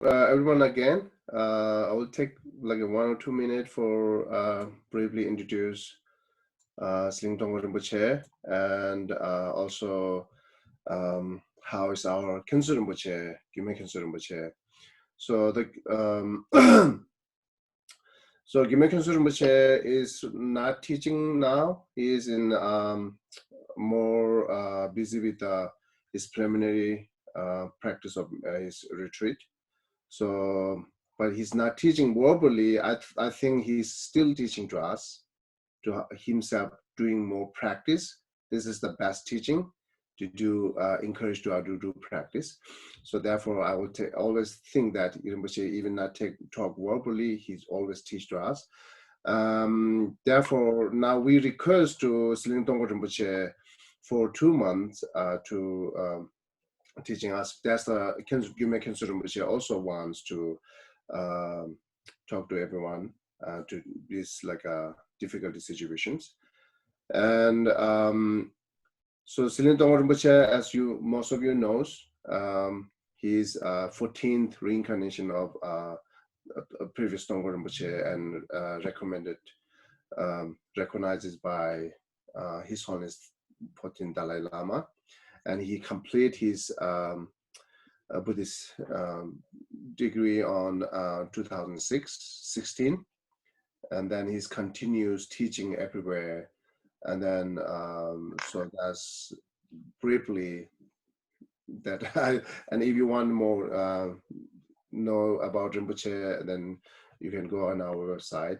Everyone again. I will take like a 1 or 2 minutes for briefly introduce Siling Tongkhor Rinpoche and also how is our Khyentse Rinpoche, Gyume Khyentse Rinpoche. So the so Gyume Khyentse Rinpoche is not teaching now. He is in more busy with his preliminary practice of his retreat. So, but he's not teaching verbally. I think he's still teaching to us, to himself, doing more practice. This is the best teaching to do, encourage to do practice. So therefore, I will always think that Rinpoche even not talk verbally, he's always teach to us. Therefore, now we request to Siling Tongkhor Rinpoche for 2 months to teaching us. That's the Gyume Khyentse Rinpoche also wants to talk to everyone to these like difficult situations. And so Siling Tongkhor Rinpoche, as most of you knows, he's 14th reincarnation of a previous Tongkhor Rinpoche and recognizes by His Holiness 14th Dalai Lama. And he complete his Buddhist degree on 2016, and then he's continues teaching everywhere. And then so that's briefly that. And if you want more know about Rinpoche, then you can go on our website,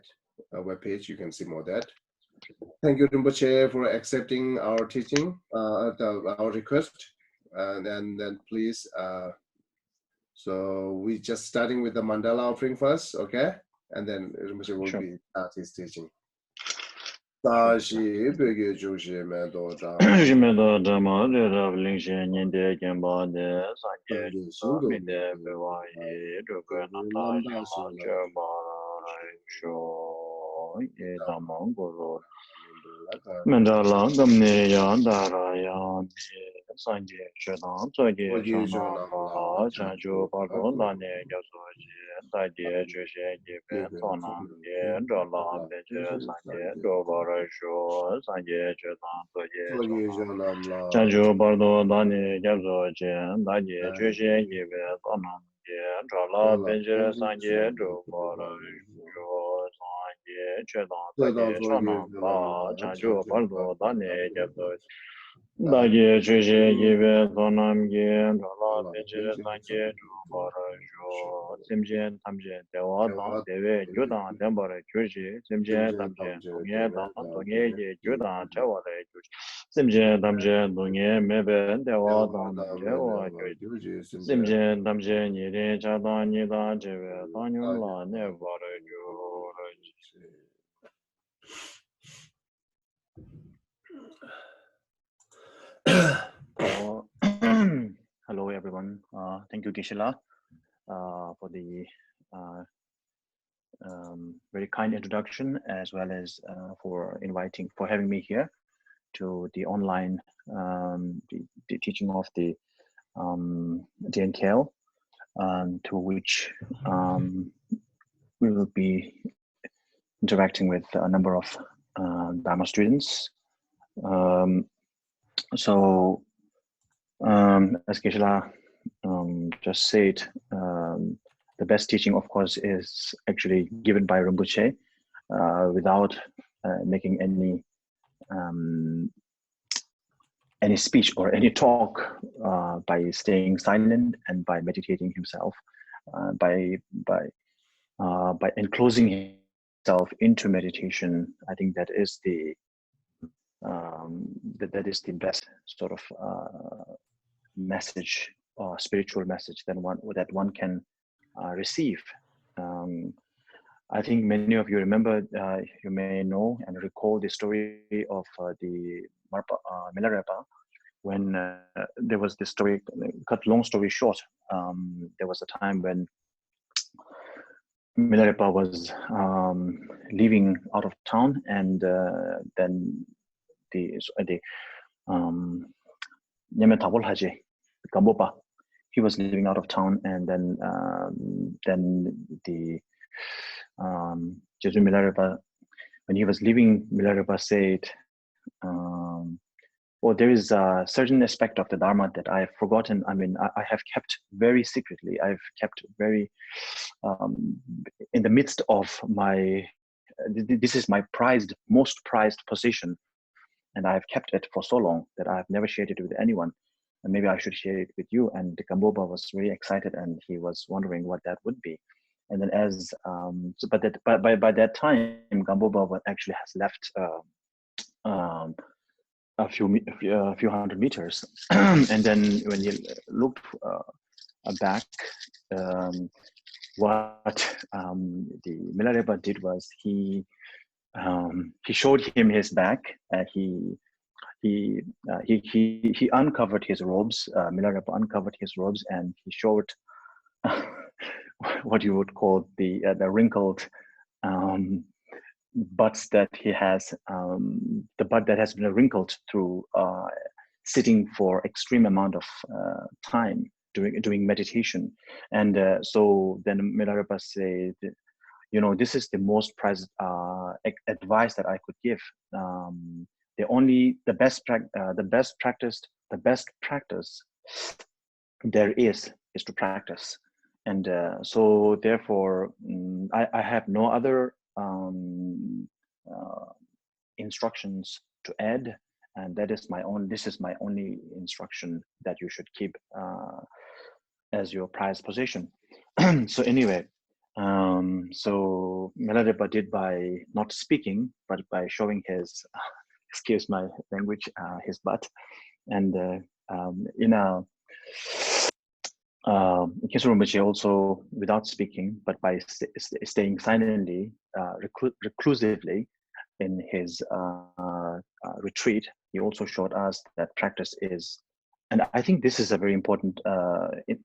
webpage. You can see more of that. Thank you, Rinpoche, for accepting our teaching, our request. And then please, so we just starting with the mandala offering first, okay? And then Rinpoche will be start his teaching. Tashi bege joshi me do da. Jime do dama de rab lingshe nyinde gemba de sanje mi de bewa ye do ga na ta ya che ba sho ye dama go Mandala damne ya dara ya sanje chedan zoge chana pa chanju palo lane yaso je daje cheshe ge tona ye dola beje sanje do bara sho sanje chedan zoge chanju palo lane yaso je daje cheshe ge tona ye dola beje sanje do bara sho chanju pardo dane jaso daje chuje gibe tonam ge dola beje sanje bara jo simjen tamje dewa da dewe judan dembare chuje simjen tamje dongye da dongye ge judan chawa de chuje simjen tamje dongye mebe dewa da dewa chuje simjen tamje ni de chada ni da jewe tanyum la ne bare jo Hello everyone. Thank you, Gisela, for the very kind introduction, as well as for having me here to the online the teaching of the DNKL, to which we will be interacting with a number of Dharma students. So, as Gisela just said, the best teaching, of course, is actually given by Rinpoche without making any speech or any talk, by staying silent and by meditating himself, by enclosing himself into meditation. I think that is the best sort of message or spiritual message that one can receive. I think many of you remember, you may know and recall the story of the Milarepa, when there was this story. Cut long story short, there was a time when Milarepa was leaving out of town, and then the Nyame Tabol Haji Gambopa he was living out of town, and then the Jesu Milarepa, when he was leaving, Milarepa said, well, there is a certain aspect of the Dharma that I have forgotten. I mean, I have kept very secretly. I've kept very in the midst of my, this is my most prized position. And I've kept it for so long that I've never shared it with anyone. And maybe I should share it with you. And the Gamboba was really excited, and he was wondering what that would be. And then by that time, Gamboba actually has left a few hundred meters. And then when you look back, what the Milarepa did was he showed him his back. He uncovered his robes. Milarepa uncovered his robes, and he showed what you would call the wrinkled butts that he has, the butt that has been wrinkled through sitting for extreme amount of time doing meditation. And so then Milarepa said, you know, this is the most prized advice that I could give. The best practice there is to practice. And so therefore, I have no other instructions to add, and this is my only instruction that you should keep as your prized possession. So anyway, so Milarepa did by not speaking, but by showing his, excuse my language, his butt. And Kyeshu Rinpoche also, without speaking, but by staying silently, reclusively in his retreat, he also showed us that practice is, and I think this is a very important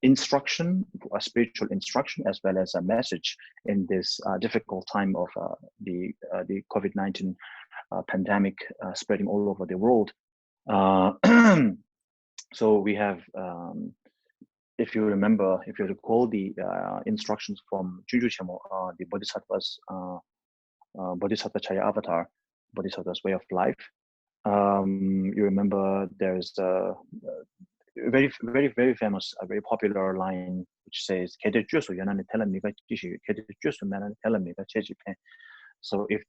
instruction, a spiritual instruction, as well as a message in this difficult time of the COVID-19 pandemic spreading all over the world. So we have, if you recall the instructions from Juju Chemo, the Bodhisattva's Bodhisattva Chaya Avatar, Bodhisattva's way of life. You remember there's a very, very, very famous, a very popular line which says, so if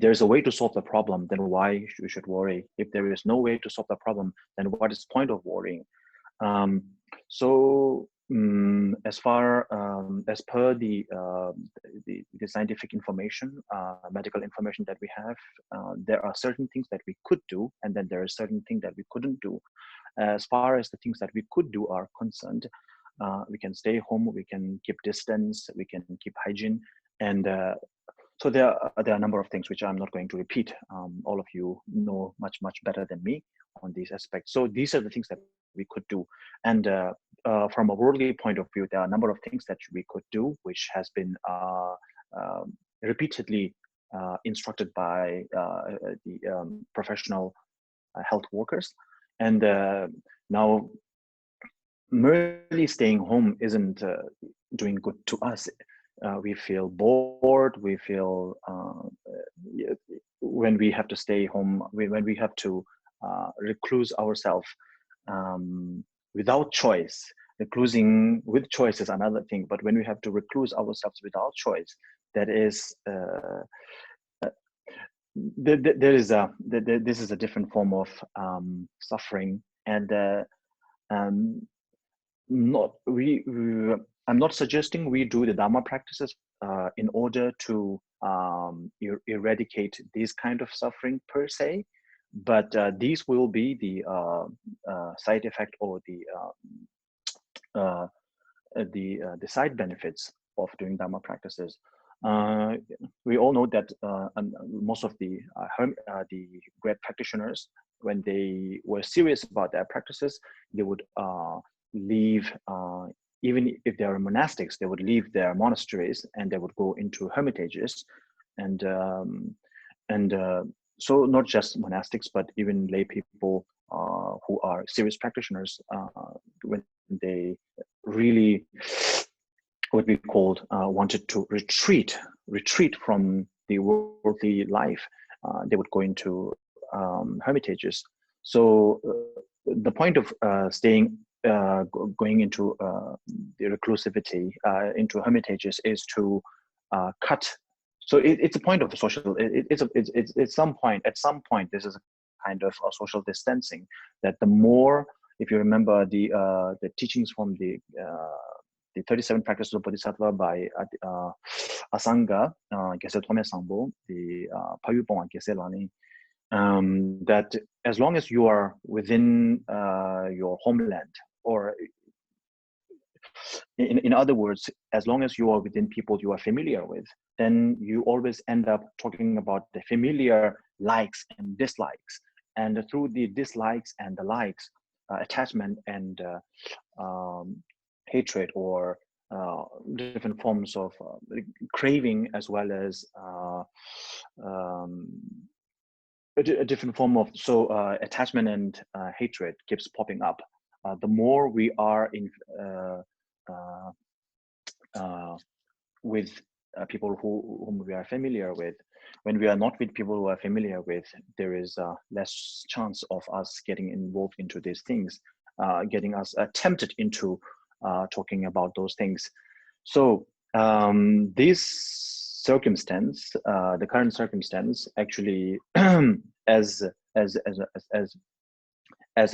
there's a way to solve the problem, then why you should worry? If there is no way to solve the problem, then what is the point of worrying? As per the scientific information, medical information that we have, there are certain things that we could do, and then there are certain things that we couldn't do. As far as the things that we could do are concerned, we can stay home, we can keep distance, we can keep hygiene, and so there are a number of things which I'm not going to repeat. All of you know much better than me on these aspects. So these are the things that we could do. And from a worldly point of view, there are a number of things that we could do, which has been repeatedly instructed by the professional health workers. And now merely staying home isn't doing good to us. We feel bored, we feel when we have to stay home, when we have to recluse ourselves without choice. Reclusing with choice is another thing, but when we have to recluse ourselves without choice, that is this is a different form of suffering. And I'm not suggesting we do the Dharma practices in order to eradicate this kind of suffering per se, but these will be the side effect or the side benefits of doing Dharma practices. We all know that most of the great practitioners, when they were serious about their practices, they would leave, even if they are monastics, they would leave their monasteries and they would go into hermitages. And so not just monastics, but even lay people who are serious practitioners, when they really what we called wanted to retreat from the worldly life, they would go into hermitages. So the point of going into the reclusivity, into hermitages, is to cut. So it's a point of social. It's some point. At some point, this is a kind of a social distancing. That the more, if you remember the teachings from the 37 Practices of Bodhisattva by Asanga Geshe Thome Sangbo, the Payupong Geshe Lani, that as long as you are within your homeland, or in other words, as long as you are within people you are familiar with, then you always end up talking about the familiar likes and dislikes. And through the dislikes and the likes, attachment and hatred, or different forms of craving, as well as a different form of attachment and hatred keeps popping up. The more we are in with people whom we are familiar with, when we are not with people who are familiar with, there is less chance of us getting involved into these things, getting us tempted into talking about those things. So this circumstance, the current circumstance, actually, as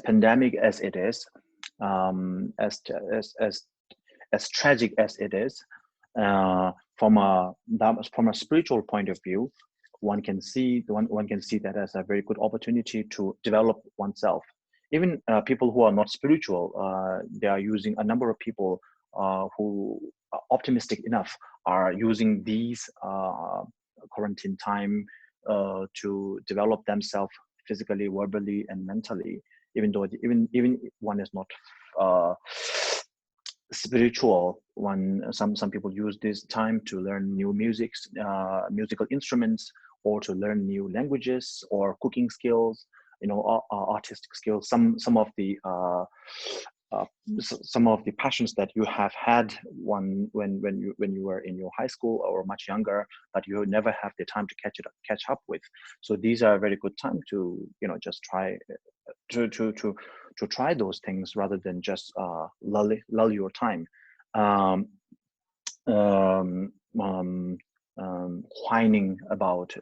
pandemic as it is, as tragic as it is, from a spiritual point of view, one can see that as a very good opportunity to develop oneself. Even people who are not spiritual, they are using, a number of people who are optimistic enough are using these quarantine time to develop themselves physically, verbally, and mentally. Even though even one is not spiritual, some people use this time to learn new musical instruments, or to learn new languages, or cooking skills, artistic skills. Some of the passions that you have had when you were in your high school or much younger, but you never have the time to catch up with. So these are a very good time to just try to try those things, rather than just lull your time, whining about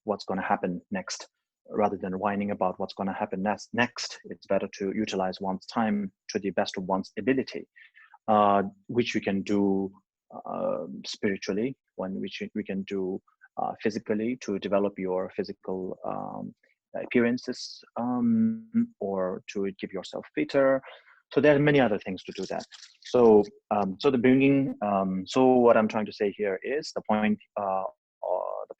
what's going to happen next. Rather than whining about what's going to happen next, it's better to utilize one's time to the best of one's ability, which we can do spiritually, which we can do physically, to develop your physical appearances, or to keep yourself fitter. So there are many other things to do that. So so what I'm trying to say here is the point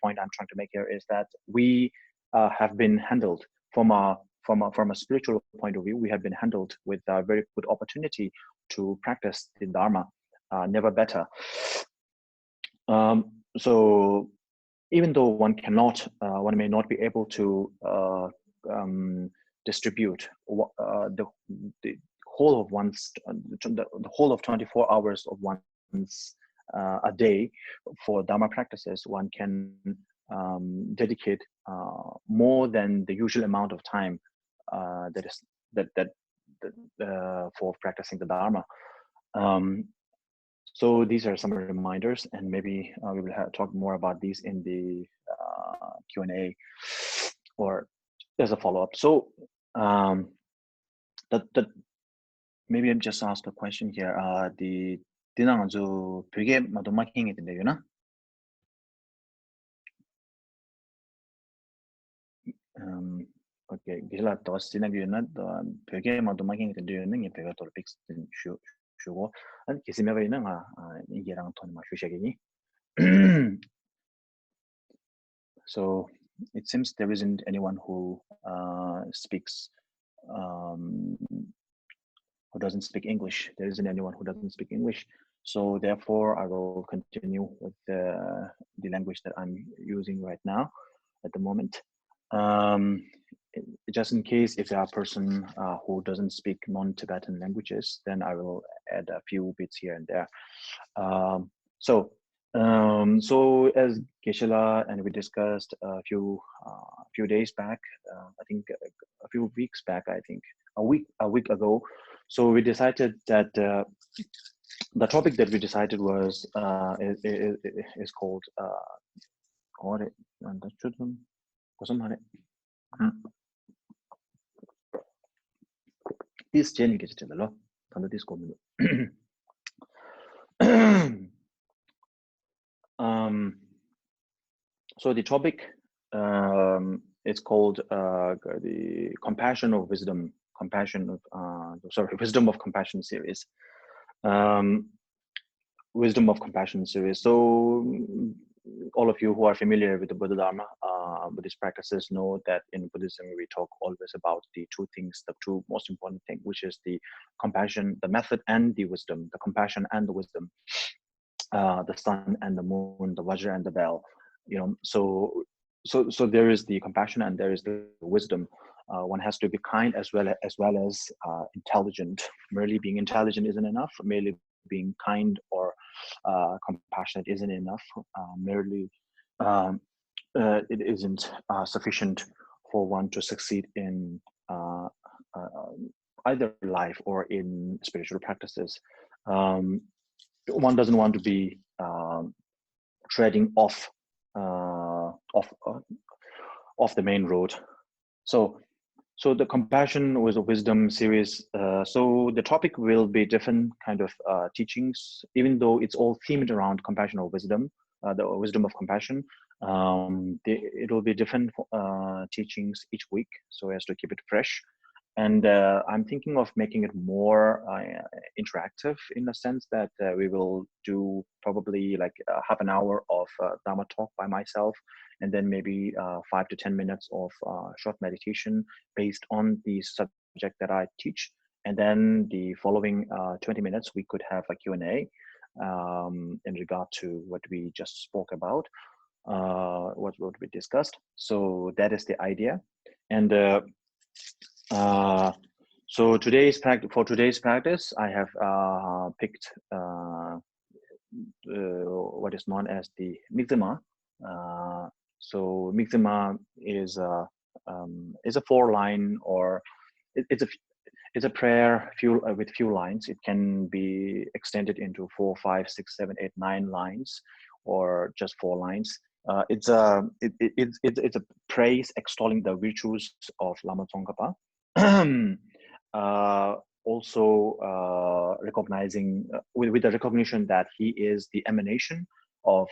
I'm trying to make here is that we have been handled from a spiritual point of view. We have been handled with a very good opportunity to practice the Dharma, never better. So even though one may not be able to distribute the whole of the whole of 24 hours of one's a day for Dharma practices, one can dedicate more than the usual amount of time for practicing the Dharma. So these are some reminders, and maybe we will talk more about these in the Q&A or as a follow-up. So maybe I'm just ask a question here. The dinangzu pyoge madomaking it you know. Okay, gila tos sinaguna pyoge madomaking it you know pyoge topics shugo and kisimeva ina nga ingerang ton ma shushagini. So it seems there isn't anyone who speaks who doesn't speak English. There isn't anyone who doesn't speak English. So therefore, I will continue with the language that I'm using right now at the moment. just in case if you are a person who doesn't speak non-Tibetan languages, then I will add a few bits here and there. So as Geshe-la and we discussed a few days back, I think a few weeks back, I think a week ago. So we decided that the topic that we decided was is called this Jenny gets under this so the topic is called the compassion of wisdom, wisdom of compassion series. Wisdom of compassion series. So all of you who are familiar with the Buddha Dharma, Buddhist practices know that in Buddhism we talk always about the two things, the two most important things, which is the compassion, the method, and the wisdom. The compassion and the wisdom, the sun and the moon, the Vajra and the bell. You know, so there is the compassion and there is the wisdom. One has to be kind as well as intelligent. Merely being intelligent isn't enough. Merely being kind or compassionate isn't enough. Merely it isn't sufficient for one to succeed in either life or in spiritual practices. One doesn't want to be treading off the main road. So the compassion with the wisdom series. So the topic will be different kind of teachings, even though it's all themed around compassion or wisdom, the wisdom of compassion. It will be different teachings each week, so as to keep it fresh. And I'm thinking of making it more interactive in the sense that we will do probably like half an hour of Dharma talk by myself, and then maybe 5 to 10 minutes of short meditation based on the subject that I teach. And then the following 20 minutes, we could have a Q&A in regard to what we just spoke about, what we discussed. So that is the idea. And so for today's practice, I have picked what is known as the Migtsema. So Migtsema is a 4-line, or it's a prayer with few lines. It can be extended into 4, 5, 6, 7, 8, 9 lines, or just 4 lines. It's a praise extolling the virtues of Lama Tsongkhapa. Also recognizing with the recognition that he is the emanation of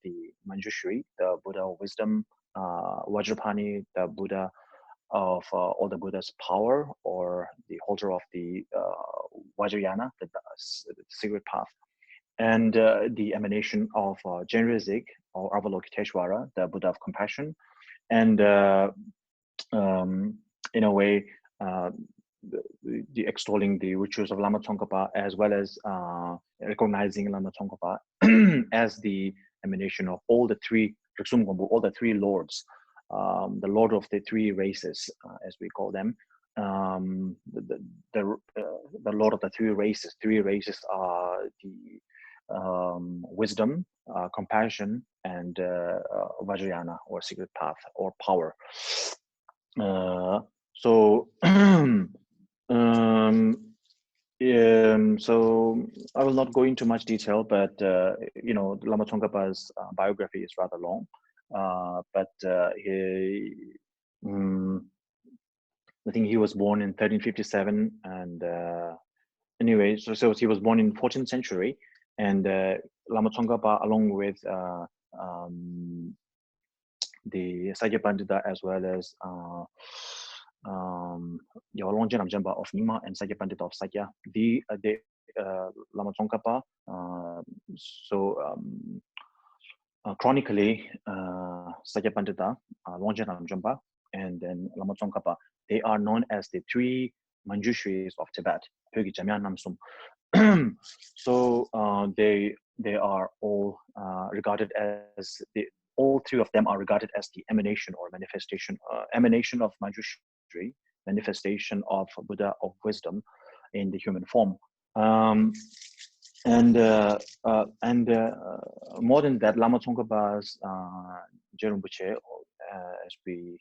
the Manjushri, the Buddha of wisdom, Vajrapani, the Buddha of all the Buddha's power, or the holder of the Vajrayana, the secret path, and the emanation of chenrézik, or Avalokiteshvara, the Buddha of compassion, and in a way, the extolling the virtues of Lama Tsongkhapa, as well as recognizing Lama Tsongkhapa as the emanation of all the three lords, the lord of the 3 races, as we call them. The lord of the 3 races. 3 races are the wisdom, compassion, and Vajrayana, or secret path, or power. So I will not go into much detail, but you know, Lama Tsongkhapa's biography is rather long. But I think he was born in 1357, and anyway, so he was born in 14th century, and Lama Tsongkhapa, along with the Sajya Pandita, as well as Yawalongje Namjamba of Nima and Sajya Pandita of Sakya, the Lama Tsongkhapa, chronically, Sajya Pandita, Longje Namjamba, and then Lama Tsongkhapa, they are known as the 3 Manjushris of Tibet. So they are all regarded as all three of them are regarded as the emanation or manifestation, emanation of Manjushri, manifestation of Buddha of wisdom in the human form. And more than that, Lama Tsongkhapa's Rinpoche, as we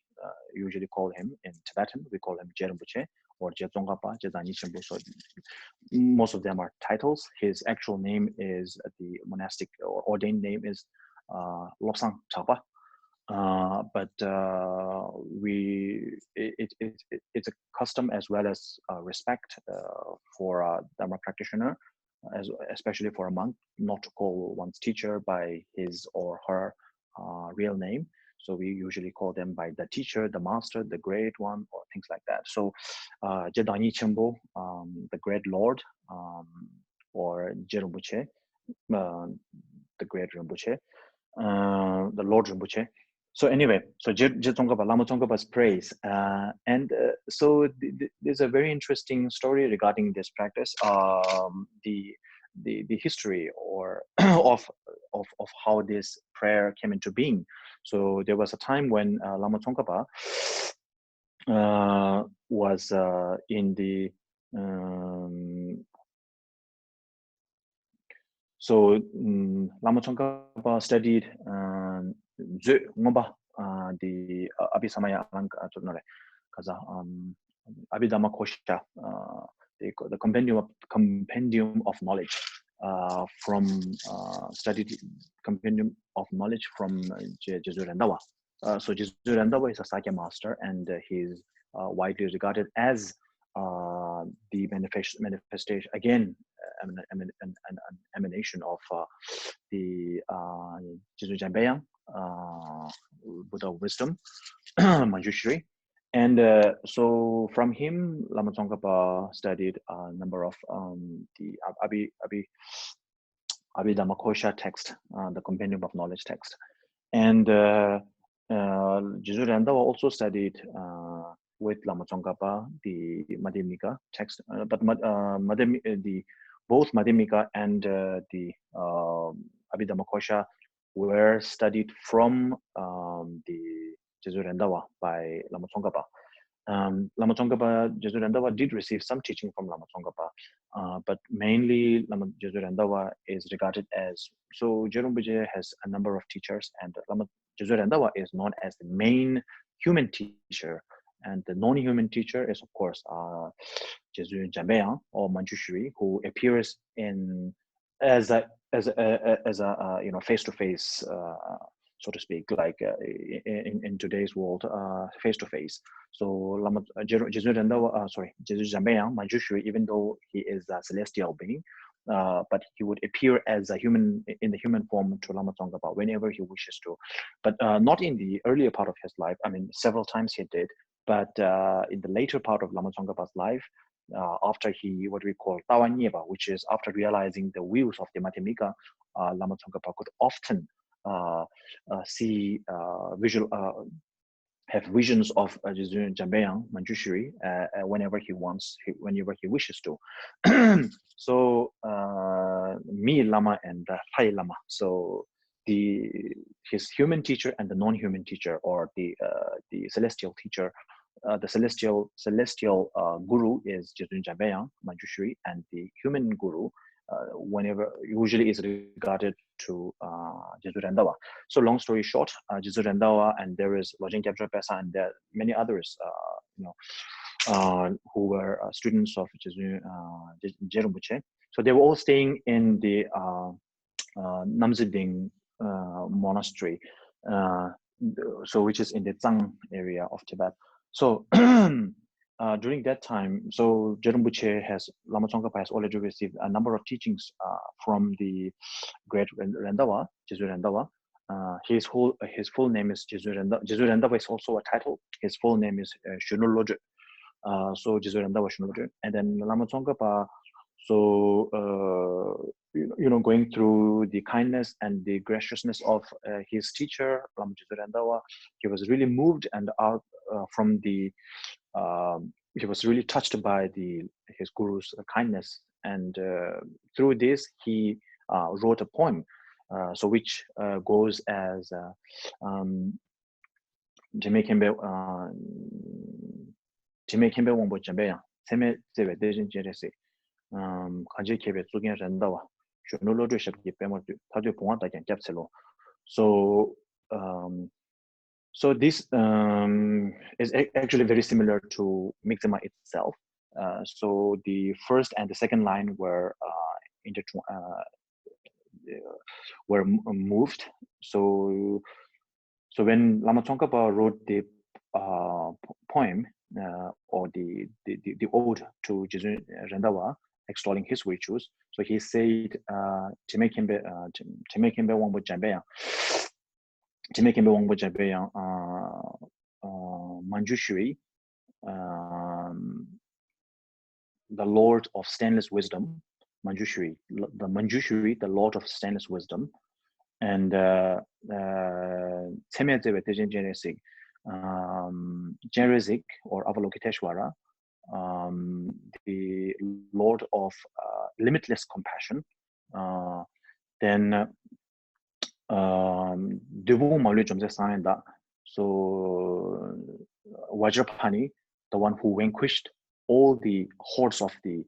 usually call him in Tibetan, we call him Rinpoche or Tsongkhapa, so most of them are titles. His actual name is, the monastic or ordained name is Lobzang Drakpa. But it's a custom as well as respect for a Dharma practitioner, especially for a monk, not to call one's teacher by his or her real name. So we usually call them by the teacher, the master, the great one, or things like that. So Jedani Chimbo, the great Lord, or Rinpoche, the great Rinpoche, the Lord Rinpoche. So anyway, so Tsongkhapa, Lama Tsongkhapa's praise, and so there's a very interesting story regarding this practice. The history or of how this prayer came into being. So there was a time when Lama Tsongkhapa was in the Lama Tsongkhapa studied the Abhisamaya Abhidhamma Kosha, the compendium of knowledge studied compendium of knowledge from Jesu Rendawa. So Jesu Rendawa is a Sakya master, and he's widely regarded as the manifestation, again, an emanation of the Jesu Jambayang, Buddha of wisdom, Manjushri. And so from him, Lama Tsongkhapa studied a number of the Abhidhamma Kosha text, the compendium of knowledge text. And Jesu Rendawa also studied with Lama Tsongkhapa the Madhyamika text, but both Madhyamika and the Abhidhamma Kosha were studied from the Jesu Rendawa by Lama Tsongkhapa. Lama Tsongkhapa, Jesu Rendawa did receive some teaching from Lama Tsongkhapa, but mainly Jesu Rendawa is regarded as, so Rinpoche has a number of teachers, and Jesu Rendawa is known as the main human teacher, and the non-human teacher is, of course, Jesu Jambayang or Manjushri, who appears in as a face-to-face, so to speak, like in today's world, face-to-face. So Jesu Jambayang, Manjushri, even though he is a celestial being, but he would appear as a human, in the human form to Lama Tsongkhapa whenever he wishes to, but not in the earlier part of his life. I mean, several times he did, but in the later part of Lama Tsongkhapa's life, after he, what we call Tawanyeba, which is after realizing the views of the Madhyamika, Lama Tsongkhapa could often see have visions of Jambayang, Manjushri, whenever he wants, whenever he wishes to. So me Lama and Thai Lama. So his human teacher and the non-human teacher, or the celestial teacher, the celestial guru is Jesu Jambayang, Manjushri, and the human guru usually is regarded to Jesu Rendawa. So long story short, Jesu Rendawa, and there is Lojeng Kyabdra Pesa, and there are many others, who were students of Jesu Rinpoche. So they were all staying in the Namziding monastery, so which is in the Tsang area of Tibet. So during that time, so Lama Tsongkhapa has already received a number of teachings from the great Rendawa, Jesu Rendawa. His full name is Jesu Rendawa. Jesu Rendawa is also a title. His full name is Shunul Lodje. So Jesu Rendawa Shunul Lodje. And then Lama Tsongkhapa, so going through the kindness and the graciousness of his teacher, Lama Jesu Rendawa, he was really moved and from the he was really touched by his guru's kindness, and through this he wrote a poem. so which goes as khyenpé wangpo jambéyang tseme tsewé terchen chenrézik khangchen khépé tsukgyen rendawa shono lodro shabki pemor tadwe ponga ta kyan capselo. So so this is actually very similar to Migtsema itself. So the first and the second line were moved. So when Lama Tsongkhapa wrote the poem or the ode to Jesu Rendawa, extolling his virtues, so he said, "Khyenpé wangpo jambéyang, Manjushri, the Lord of stainless wisdom, Manjushri, the Lord of stainless wisdom, and chenrézik, chenrézik or Avalokiteshvara, the Lord of limitless compassion, then düpung malü jomdzé, so Vajrapani, the one who vanquished all the hordes of the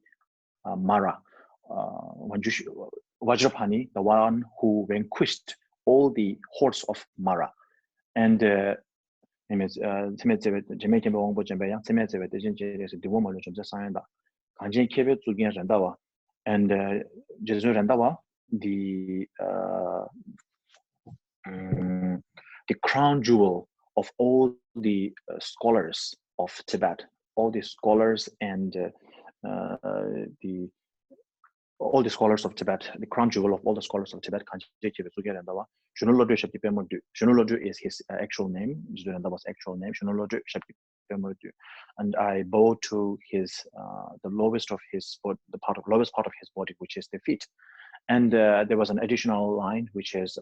Mara, Vajrapani, the one who vanquished all the hordes of Mara, and khyenpé wangpo jambéyang khangchen khépé tsukgyen rendawa, and Jesu rendawa, the crown jewel of all the scholars of Tibet, all the scholars and all the scholars of Tibet, the crown jewel of all the scholars of Tibet, Shunulodru is his actual name, Jesu Rendawa's actual name, and I bow to his the lowest part of his body, which is the feet. And there was an additional line, which is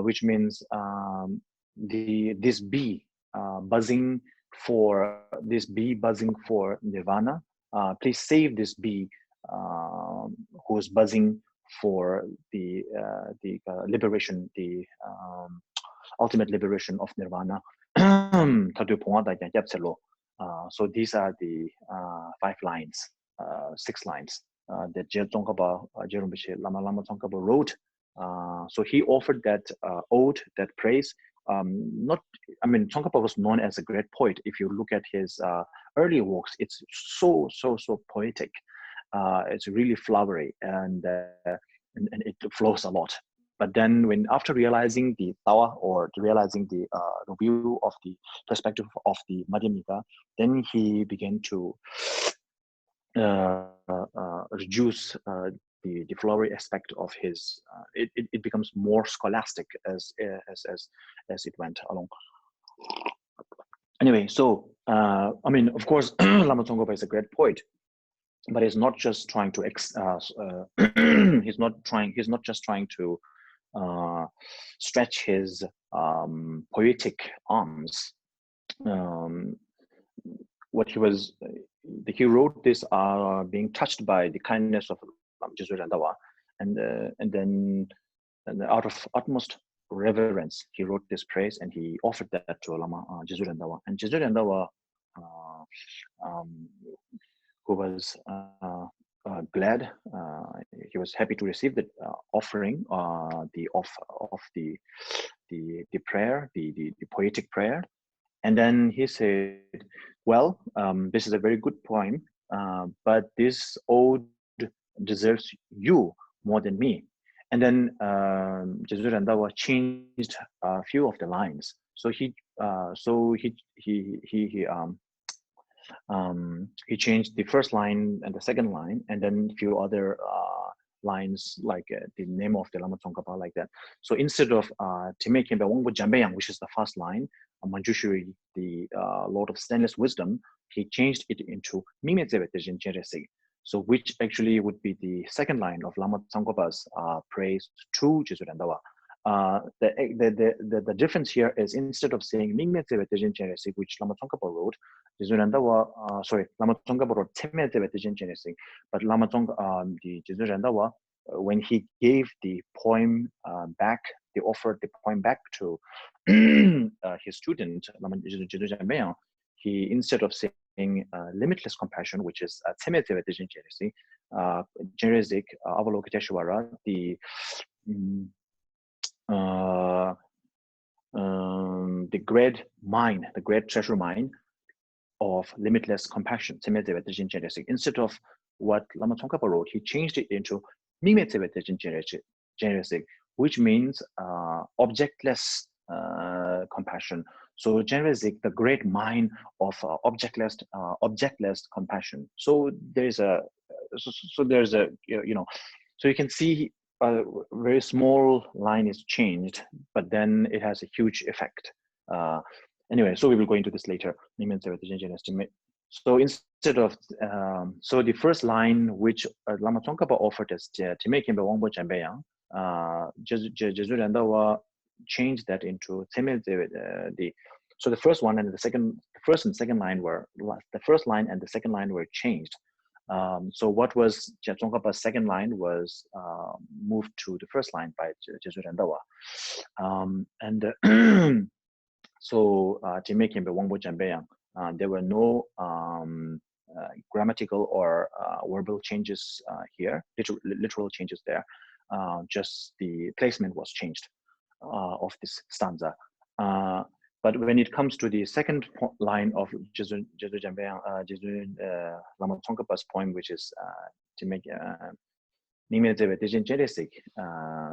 which means this bee buzzing for nirvana. Please save this bee who's buzzing for the liberation, the ultimate liberation of nirvana. So these are the 5 lines, 6 lines that Lama Tsongkhapa wrote. So he offered that ode, that praise. Tsongkhapa was known as a great poet. If you look at his early works, it's so poetic. It's really flowery and it flows a lot. But then after realizing the tawa, or realizing the view of the perspective of the Madhyamika, then he began to reduce the flowery aspect of his. It becomes more scholastic as it went along. Anyway, so of course, Lama Tsongkhapa is a great poet, but he's not just trying to he's not just trying to stretch his poetic arms. What he wrote this being touched by the kindness of Jesu Rendawa, and then out of utmost reverence, he wrote this praise and he offered that to Lama Jesu Rendawa. And Jesu Rendawa, who was glad, he was happy to receive the offering, the prayer, the poetic prayer. And then he said, well, this is a very good poem, but this ode deserves you more than me. And then Jesu Rendawa changed a few of the lines. So he changed the first line and the second line, and then a few other lines, like the name of the Lama Tsongkhapa, like that. So instead of khyenpé wangpo jambéyang, which is the first line, Manjushri, the Lord of stainless wisdom, he changed it into mikmé terchen chenrézik. So which actually would be the second line of Lama Tsongkhapa's praise to Jesu Rendawa. The difference here is, instead of saying mikmé terchen chenrézik, which Lama Tsongkhapa wrote, Lama Tsongkhapa wrote khyenpé terchen chenrézik, but the Jesu Rendawa when he gave the poem back, they offered the poem back to his student, he, instead of saying limitless compassion, which is chenrézik, Avalokiteshvara, the great mind, the great treasure mind of limitless compassion. Instead of what Lama Tsongkhapa wrote, he changed it into mikmé, which means objectless compassion. So chenrézik, the great mind of objectless compassion. So there's a so you can see a very small line is changed, but then it has a huge effect. Anyway, so we will go into this later. So instead of so the first line which Lama Tsongkhapa offered as drimé wangpo changed that into so the first one and the first and second line were changed. So what was Tsongkhapa's second line was moved to the first line by Jesu Rendawa. And so there were no grammatical or verbal changes here, literal changes there. Just the placement was changed of this stanza. But when it comes to the second line of Lama Tsongkhapa's poem, which is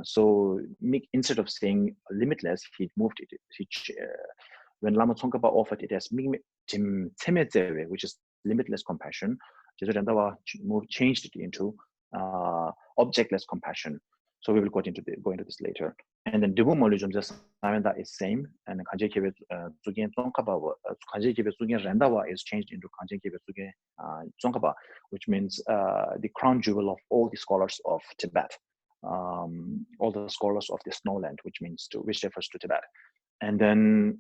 so instead of saying limitless, he moved it. When Lama Tsongkhapa offered it as tsewé, which is limitless compassion, changed it into objectless compassion. So we will go into this later. And then düpung malü jomdzé is same, and khangchen tsukgyen Tsongkhapa, khangchen tsukgyen Rendawa is changed into khangchen tsukgyen Tsongkhapa, which means the crown jewel of all the scholars of Tibet, all the scholars of the snowland, which refers to Tibet. And then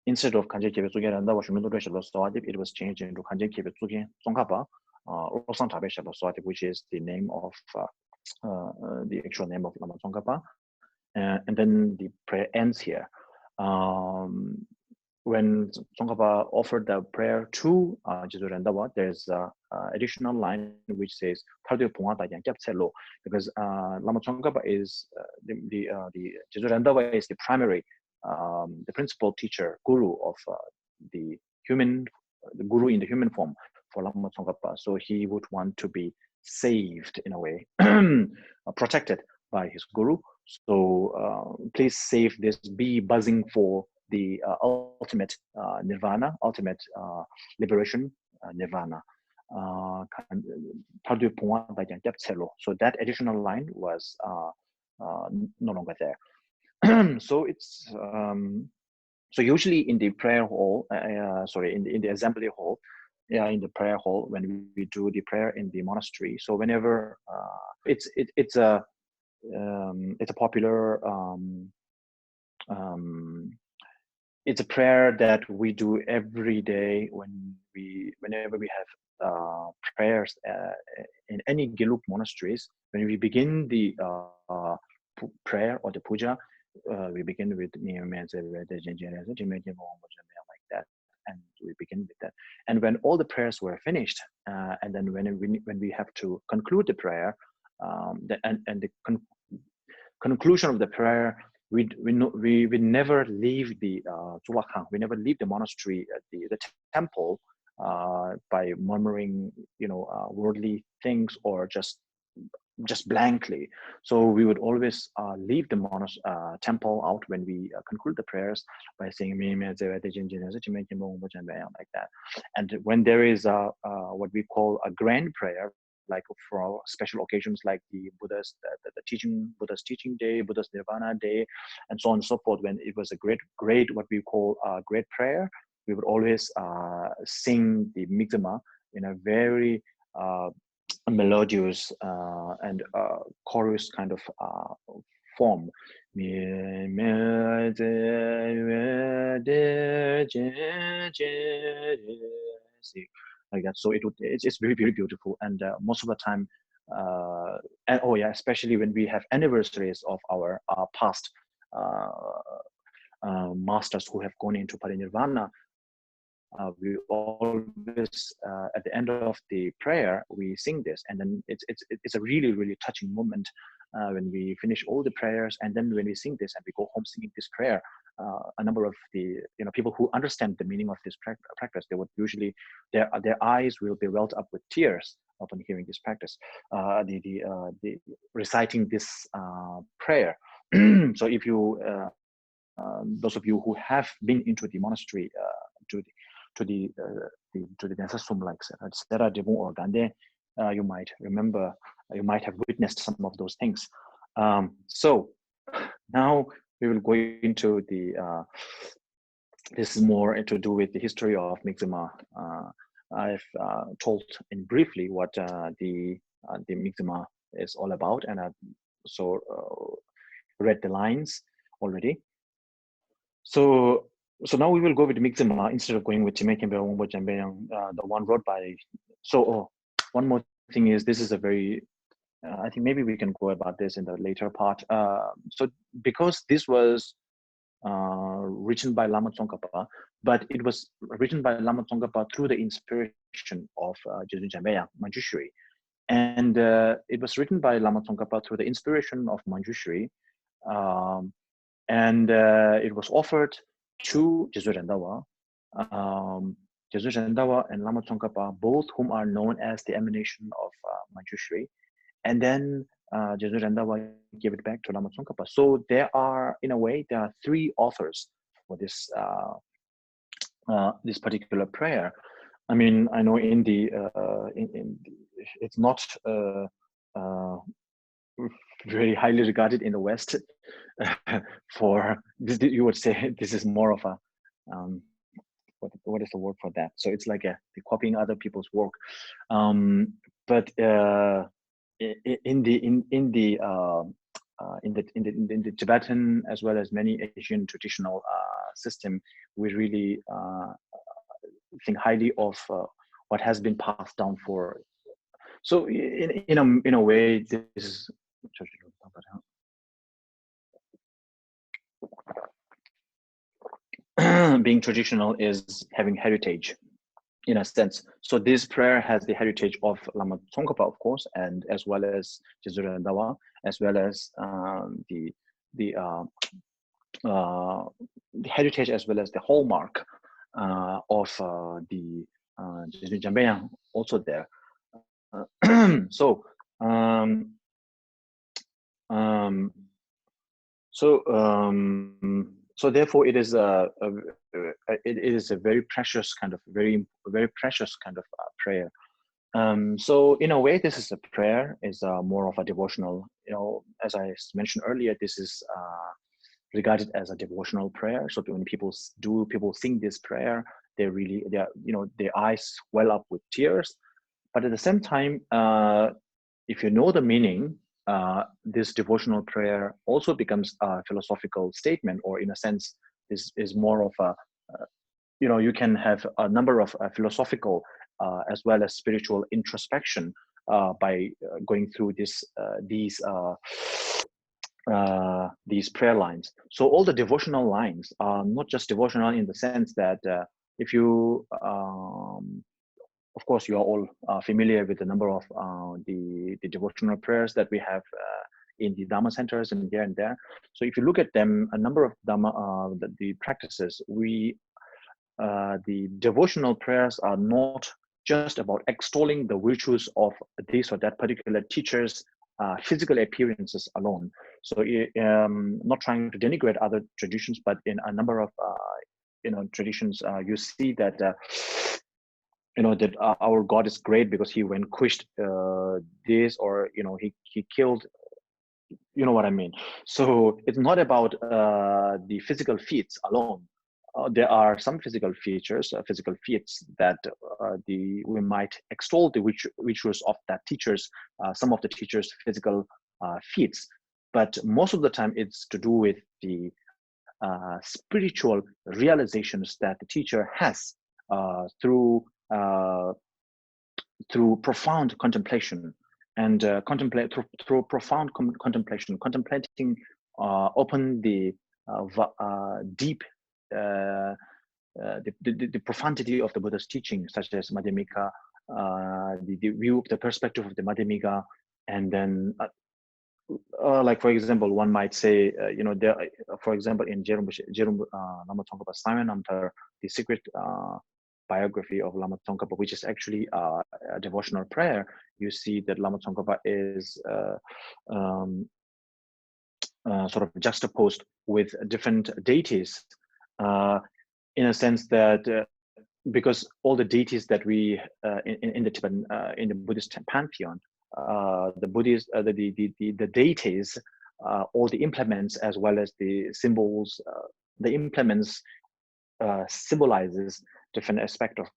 instead of khangchen tsukgyen Rendawa, it was changed into khangchen tsukgyen Tsongkhapa, which is the name of the actual name of Lama Tsongkhapa. And then the prayer ends here. When Tsongkhapa offered the prayer to Jesu Rendawa, there's an additional line which says because Lama Tsongkhapa is the Jesu Rendawa is the primary, the principal teacher, guru of the guru in the human form for Lama Tsongkhapa. So he would want to be saved in a way, protected by his guru. So please save this, be buzzing for the ultimate nirvana, ultimate liberation, nirvana. So that additional line was no longer there. So it's so usually in the prayer hall, in the assembly hall, in the prayer hall, when we do the prayer in the monastery. So whenever it's a popular it's a prayer that we do every day whenever we have prayers in any Gelug monasteries. When we begin the prayer or the puja, we begin with like that, and we begin with that. And when all the prayers were finished, and then when we have to conclude the prayer, the conclusion of the prayer, we never leave the we never leave the monastery, the temple, by murmuring, worldly things or just blankly. So we would always leave the temple out when we conclude the prayers by saying like that. And when there is what we call a grand prayer, like for special occasions like the Buddhist Buddhist teaching day, Buddhist Nirvana day, and so on and so forth, when it was a great what we call a great prayer, we would always sing the Migtsema in a very melodious and chorus kind of form. like that. So it's very, very beautiful. And most of the time, and oh yeah, especially when we have anniversaries of our past masters who have gone into parinirvana, we always at the end of the prayer we sing this, and then it's a really, really touching moment when we finish all the prayers, and then when we sing this and we go home singing this prayer. A number of the people who understand the meaning of this practice, they would usually their eyes will be welled up with tears upon hearing this practice, the reciting this prayer. So if you those of you who have been into the monastery to the Densasum, like Sera Devon or Gande, you might remember, you might have witnessed some of those things. So now we will go into the this is more to do with the history of Migtsema. I've told in briefly what the Migtsema is all about, and I've so read the lines already. So now we will go with Migtsema instead of going with Drimé, khyenpé, wangpo, jampal, the one wrote by. So one more thing is, this is a very I think maybe we can go about this in the later part. So because this was written by Lama Tsongkhapa, but it was written by Lama Tsongkhapa through the inspiration of Manjushri, and it was written by Lama Tsongkhapa through the inspiration of Manjushri, and it was offered to Jesu Rendawa. Jesu Rendawa and Lama Tsongkhapa, both whom are known as the emanation of Manjushri, and then Jesu Rendawa gave it back to Lama Tsongkhapa. So there are, in a way, there are three authors for this this particular prayer. I mean, I know in the it's not very highly regarded in the West. For this, you would say this is more of a what is the word for that? So it's like the copying other people's work. But in the Tibetan as well as many Asian traditional system, we really think highly of what has been passed down for. So in a way, this is being traditional is having heritage, in a sense. So this prayer has the heritage of Lama Tsongkhapa, of course, and as well as Jesu Rendawa, as well as the heritage, as well as the hallmark of the Jesu Jambayang also there. So therefore, it is a very precious kind of very precious kind of prayer. So in a way, this is a prayer, is more of a devotional. As I mentioned earlier, this is regarded as a devotional prayer. So when people sing this prayer, their eyes well up with tears. But at the same time, if you know the meaning, this devotional prayer also becomes a philosophical statement, or in a sense, this is more of a, you can have a number of philosophical as well as spiritual introspection by going through these prayer lines. So all the devotional lines are not just devotional in the sense that if you of course, you are all familiar with the number of the devotional prayers that we have in the Dharma centers and here and there. So if you look at them, a number of Dharma, the practices, the devotional prayers are not just about extolling the virtues of this or that particular teacher's physical appearances alone. So not trying to denigrate other traditions, but in a number of traditions, you see that that our God is great because he vanquished this, or he killed, you know what I mean. So it's not about the physical feats alone. There are some physical features, physical feats that we might extol the virtues of that teacher's, some of the teacher's physical feats, but most of the time it's to do with the spiritual realizations that the teacher has through through profound contemplation, and contemplate through profound contemplation, contemplating open the deep the profundity of the Buddha's teaching, such as Madhyamika, the view, the perspective of the Madhyamika, and then like for example, one might say, you know, there, for example, in Lama Tsongkhapa Sangwé, the secret biography of Lama Tsongkhapa, which is actually a devotional prayer, you see that Lama Tsongkhapa is sort of juxtaposed with different deities, in a sense that because all the deities that we in the Tibetan in the Buddhist pantheon, the Buddhist the deities, all the implements as well as the symbols, the implements symbolizes different aspect of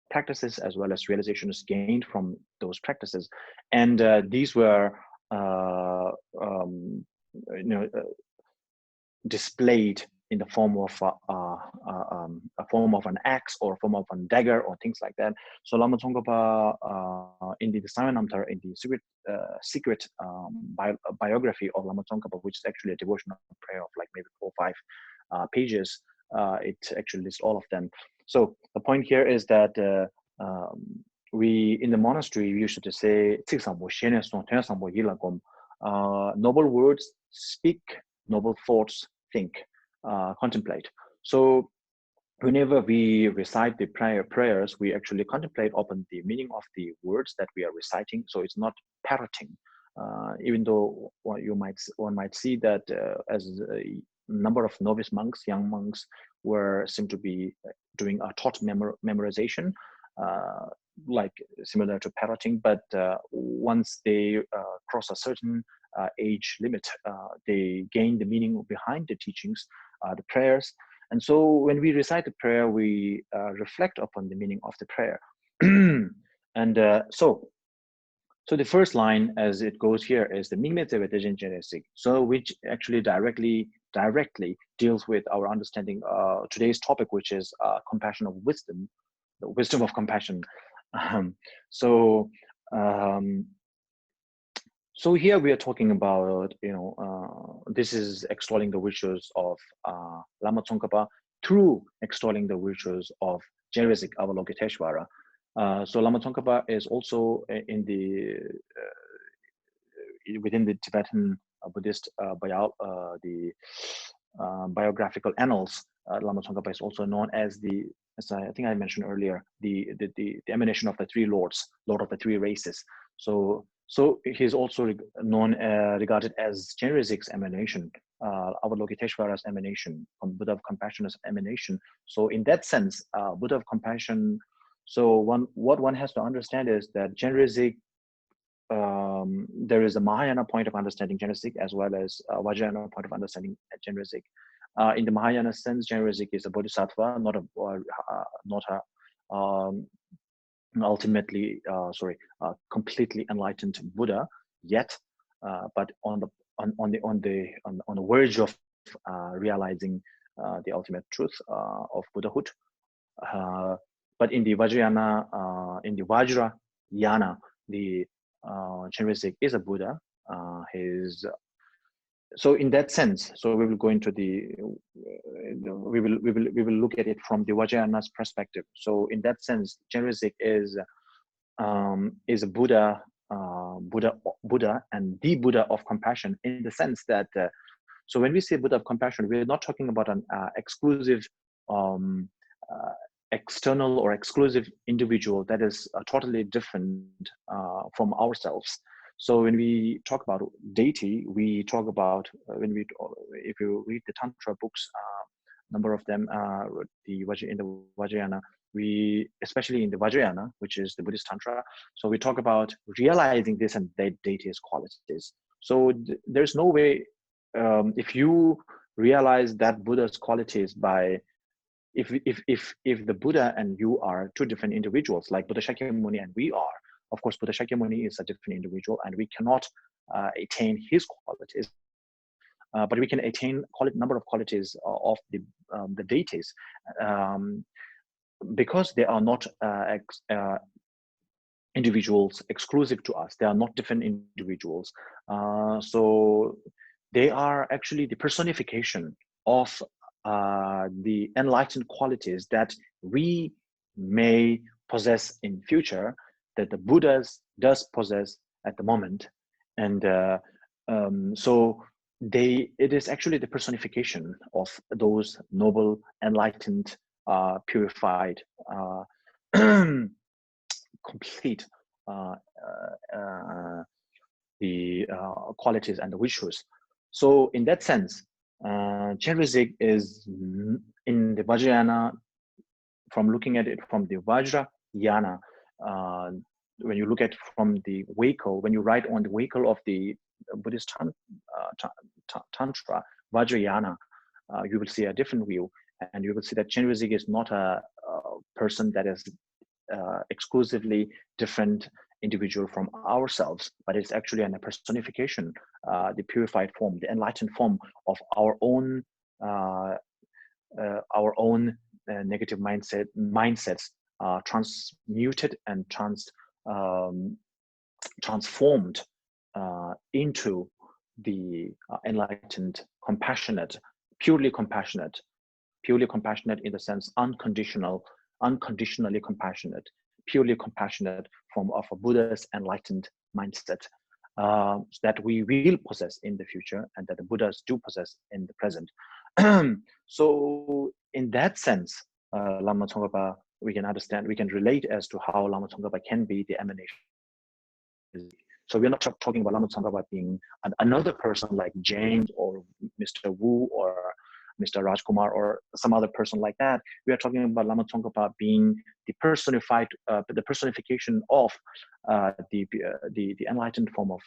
practices as well as realizations gained from those practices, and these were you know, displayed in the form of a form of an axe or a form of a dagger or things like that. So Lama Tsongkhapa in the Sangwé, in the secret biography of Lama Tsongkhapa, which is actually a devotional prayer of like maybe 4 or 5 pages, it actually lists all of them. So the point here is that we in the monastery we used to say noble words speak, noble thoughts think, contemplate. So whenever we recite the prayers, we actually contemplate upon the meaning of the words that we are reciting. So it's not parroting, even though one might see that as a number of novice monks, young monks, seem to be doing a thought memorization, like similar to parroting. But once they cross a certain age limit, they gain the meaning behind the teachings, the prayers. And so when we recite the prayer, we reflect upon the meaning of the prayer. And so the first line as it goes here is the mikmé, tsewé, terchen, chenrézik. So which actually directly deals with our understanding today's topic, which is compassion of wisdom, the wisdom of compassion. So here we are talking about, you know, this is extolling the virtues of Lama Tsongkhapa through extolling the virtues of chenrézik, Avalokiteshvara. So Lama Tsongkhapa is also in the within the Tibetan Buddhist biographical annals. Lama Tsongkhapa is also known as the, as I think I mentioned earlier, the emanation of the 3 lords, lord of the 3 races. So he's also known, regarded as chenrézik's emanation, Avalokiteshvara's emanation, Buddha of Compassion's emanation. So in that sense, Buddha of Compassion. So what one has to understand is that chenrézik, there is a Mahayana point of understanding chenrézik as well as a Vajrapani point of understanding chenrézik. In the Mahayana sense, chenrézik is a bodhisattva, not a ultimately completely enlightened Buddha yet, but on the verge of realizing the ultimate truth of Buddhahood. But in the Vajrayana, the chenrézik is a Buddha. So in that sense, so we will go into we will look at it from the Vajrayana's perspective. So in that sense, chenrézik is a Buddha, Buddha and the Buddha of compassion, in the sense that so when we say Buddha of compassion, we're not talking about an exclusive external or exclusive individual that is totally different from ourselves. So when we talk about deity, we talk about if you read the Tantra books, number of them, in the Vajrayana, especially in the Vajrayana, which is the Buddhist Tantra, so we talk about realizing this and that deity's qualities. So there's no way, if you realize that Buddha's qualities by, if the Buddha and you are 2 different individuals, like Buddha Shakyamuni and we are, of course, Buddha Shakyamuni is a different individual and we cannot attain his qualities, but we can attain number of qualities of the deities, because they are not individuals exclusive to us. They are not different individuals. So they are actually the personification of the enlightened qualities that we may possess in future, that the Buddhas does possess at the moment. And so it is actually the personification of those noble, enlightened, purified, complete the qualities and the virtues. So in that sense, chenrézik is in the Vajrayana, from looking at it from the Vajrayana, when you look at from the vehicle, when you write on the vehicle of the Buddhist Tantra, Vajrayana, you will see a different view, and you will see that chenrézik is not a person that is exclusively different individual from ourselves, but it's actually a personification, the purified form, the enlightened form of our own negative mindsets transmuted and transformed into the enlightened, compassionate, purely compassionate in the sense unconditionally compassionate, purely compassionate form of a Buddha's enlightened mindset that we will possess in the future, and that the Buddhas do possess in the present. So in that sense, Lama Tsongkhapa, we can understand, we can relate as to how Lama Tsongkhapa can be the emanation. So we're not talking about Lama Tsongkhapa being another person like James or Mr. Wu or Mr. Rajkumar or some other person like that. We are talking about Lama Tsongkhapa being the personification of the enlightened form of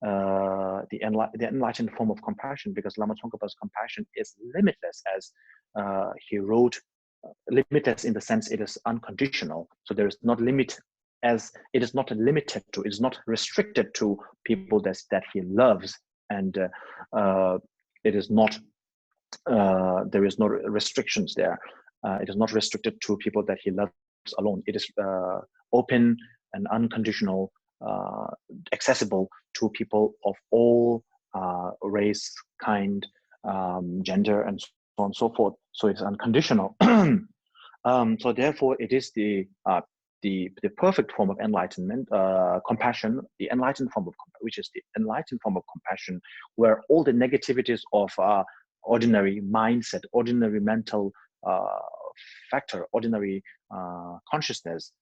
the enlightened form of compassion, because Lama Tsongkhapa's compassion is limitless, as he wrote, limitless in the sense it is unconditional. So there is not limit, as it is not limited to, it is not restricted to people that he loves, and it is not, there is no restrictions there. It is not restricted to people that he loves alone. It is open and unconditional, accessible to people of all race, kind, gender, and so on and so forth. So it's unconditional. So therefore, it is the perfect form of enlightenment, compassion, the enlightened form of, which is the enlightened form of compassion, where all the negativities of ordinary mindset, ordinary mental factor, ordinary consciousness,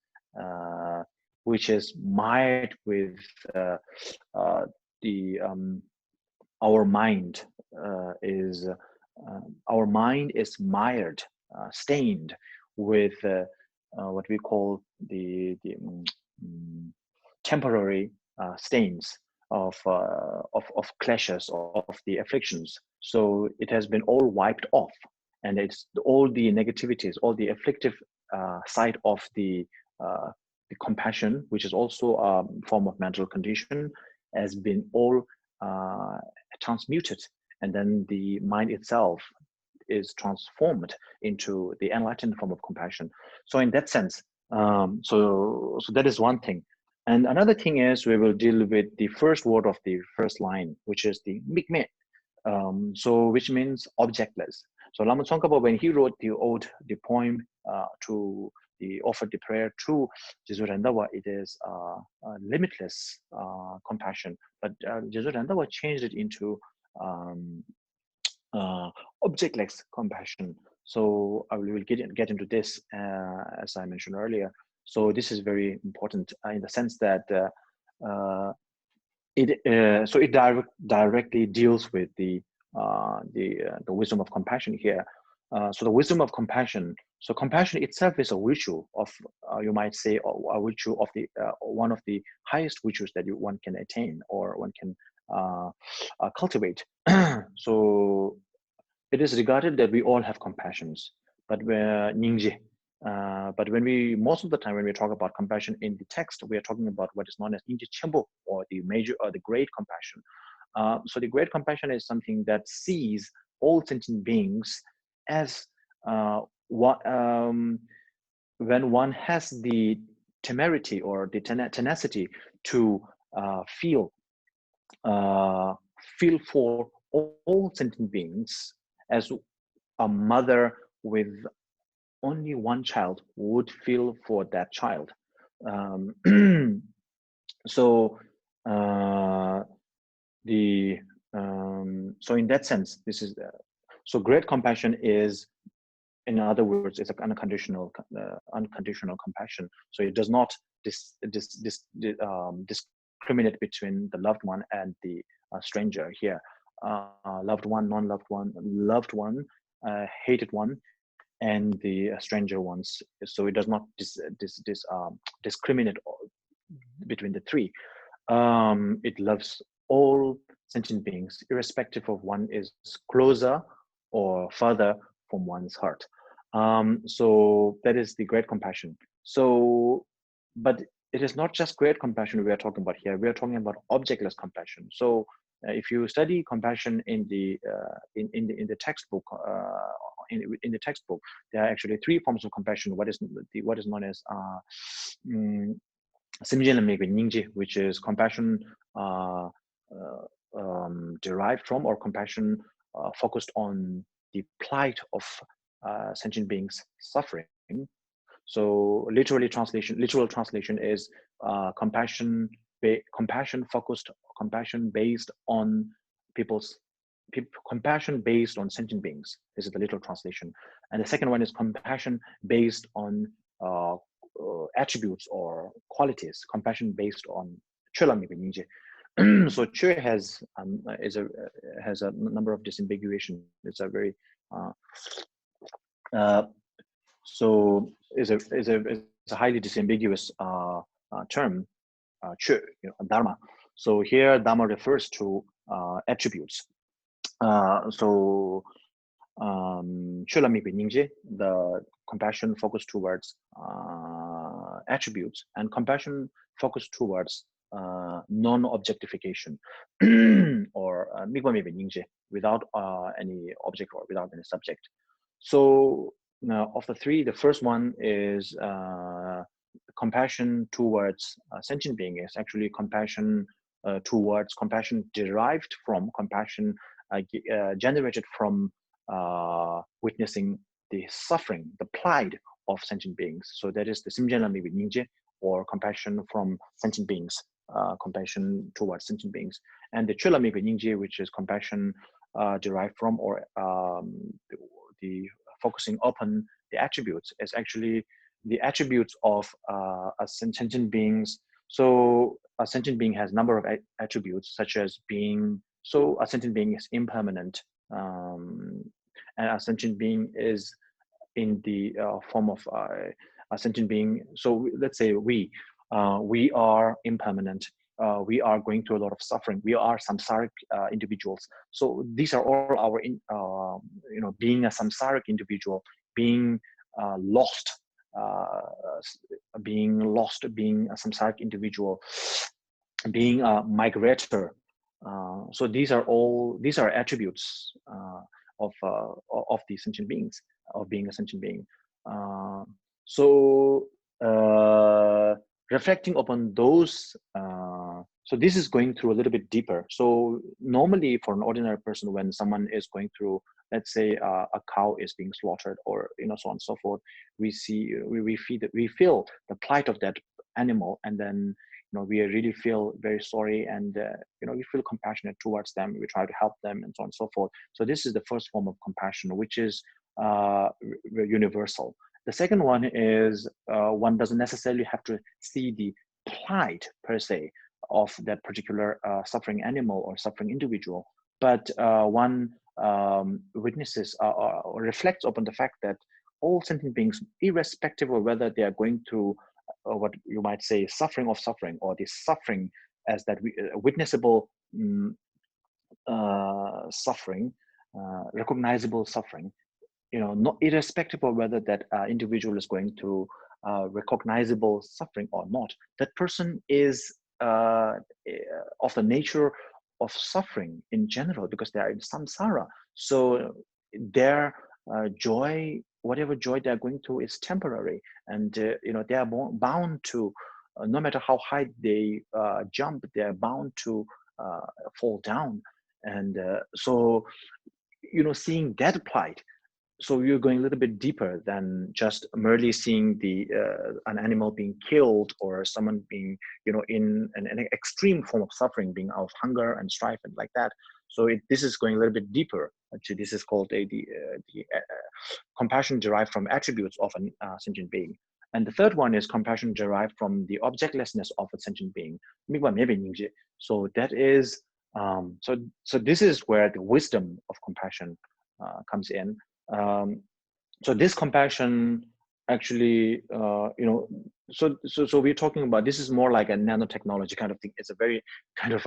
which is mired with our mind is mired, stained with what we call the temporary stains of clashes of the afflictions. So it has been all wiped off, and it's all the negativities, all the afflictive side of the compassion, which is also a form of mental condition, has been all transmuted, and then the mind itself is transformed into the enlightened form of compassion. So in that sense, so that is one thing. And another thing is, we will deal with the first word of the first line, which is the mikmé, so which means objectless. So Lama Tsongkhapa, when he wrote the ode, the poem offered the prayer to Jesu Rendawa, it is limitless compassion. But Jesu Rendawa changed it into objectless compassion. So I will get into this as I mentioned earlier. So this is very important in the sense that it directly deals with the wisdom of compassion here. So the wisdom of compassion. So compassion itself is a virtue of, you might say, a virtue of the one of the highest virtues that one can attain or one can cultivate. So it is regarded that we all have compassions, but but most of the time when we talk about compassion in the text, we are talking about what is known as Chembo, or the major or the great compassion. So the great compassion is something that sees all sentient beings as when one has the temerity or the tenacity to feel for all sentient beings as a mother with only one child would feel for that child. So so in that sense, this is so great compassion is, in other words, it's an unconditional compassion. So it does not discriminate between the loved one and the stranger here. Loved one, non-loved one, loved one, hated one, and the stranger ones. So it does not discriminate between the three. It loves all sentient beings, irrespective of one is closer or further from one's heart. So that is the great compassion. So, but it is not just great compassion we are talking about here. We are talking about objectless compassion. So, if you study compassion in the textbook, in the textbook, there are actually three forms of compassion. What is known as which is compassion derived from, or compassion focused on the plight of sentient beings suffering. So literal translation is compassion focused, compassion based on compassion based on sentient beings. This is the literal translation. And the second one is compassion based on attributes or qualities, compassion based on so chö has a number of disambiguation. It's a very so is a highly disambiguous term, chö, dharma. So here dharma refers to attributes. So the compassion focused towards attributes, and compassion focused towards non-objectification or without any object or without any subject. So now of the three, the first one is compassion towards sentient being. Is actually compassion towards compassion derived from compassion generated from witnessing the suffering, the plight of sentient beings. So that is the simjenami with ninja, or compassion from sentient beings, compassion towards sentient beings. And the chulami with ninja, which is compassion derived from, or the focusing upon the attributes, is actually the attributes of sentient beings. So a sentient being has a number of attributes, such as being, so a sentient being is impermanent, and a sentient being is in the form of a sentient being. So let's say we are impermanent. We are going through a lot of suffering. We are samsaric individuals. So these are all our, being a samsaric individual, being lost, being a samsaric individual, being a migrator. So these are attributes of the sentient beings, of being a sentient being. So reflecting upon those, so this is going through a little bit deeper. So normally for an ordinary person, when someone is going through, let's say a cow is being slaughtered, or so on and so forth, we feel the plight of that animal, and then we really feel very sorry, and we feel compassionate towards them. We try to help them, and so on and so forth. So this is the first form of compassion, which is universal. The second one is one doesn't necessarily have to see the plight per se of that particular suffering animal or suffering individual, but one witnesses or reflects upon the fact that all sentient beings, irrespective of whether they are going through what you might say suffering of suffering, or the suffering as that witnessable suffering, recognizable suffering, not irrespective of whether that individual is going through recognizable suffering or not, that person is of the nature of suffering in general, because they are in samsara. So their joy whatever joy they're going through is temporary, and they are bound to, no matter how high they jump, they're bound to fall down. And so seeing that plight, so you're going a little bit deeper than just merely seeing an animal being killed, or someone being in an extreme form of suffering, being out of hunger and strife and like that. So this is going a little bit deeper. Actually, this is called the compassion derived from attributes of a sentient being. And the third one is compassion derived from the objectlessness of a sentient being. So that is so this is where the wisdom of compassion comes in. So this compassion actually, so we're talking about, this is more like a nanotechnology kind of thing. It's a very kind of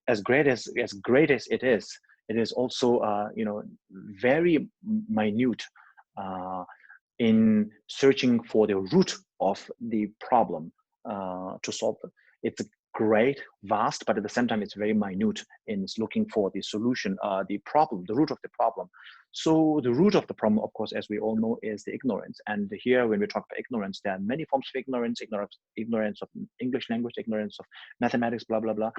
as great as it is also very minute in searching for the root of the problem to solve it. It's great, vast, but at the same time it's very minute in looking for the solution, the root of the problem. So the root of the problem, of course, as we all know, is the ignorance. And here, when we talk about ignorance, there are many forms of ignorance: ignorance of English language, ignorance of mathematics, blah blah blah.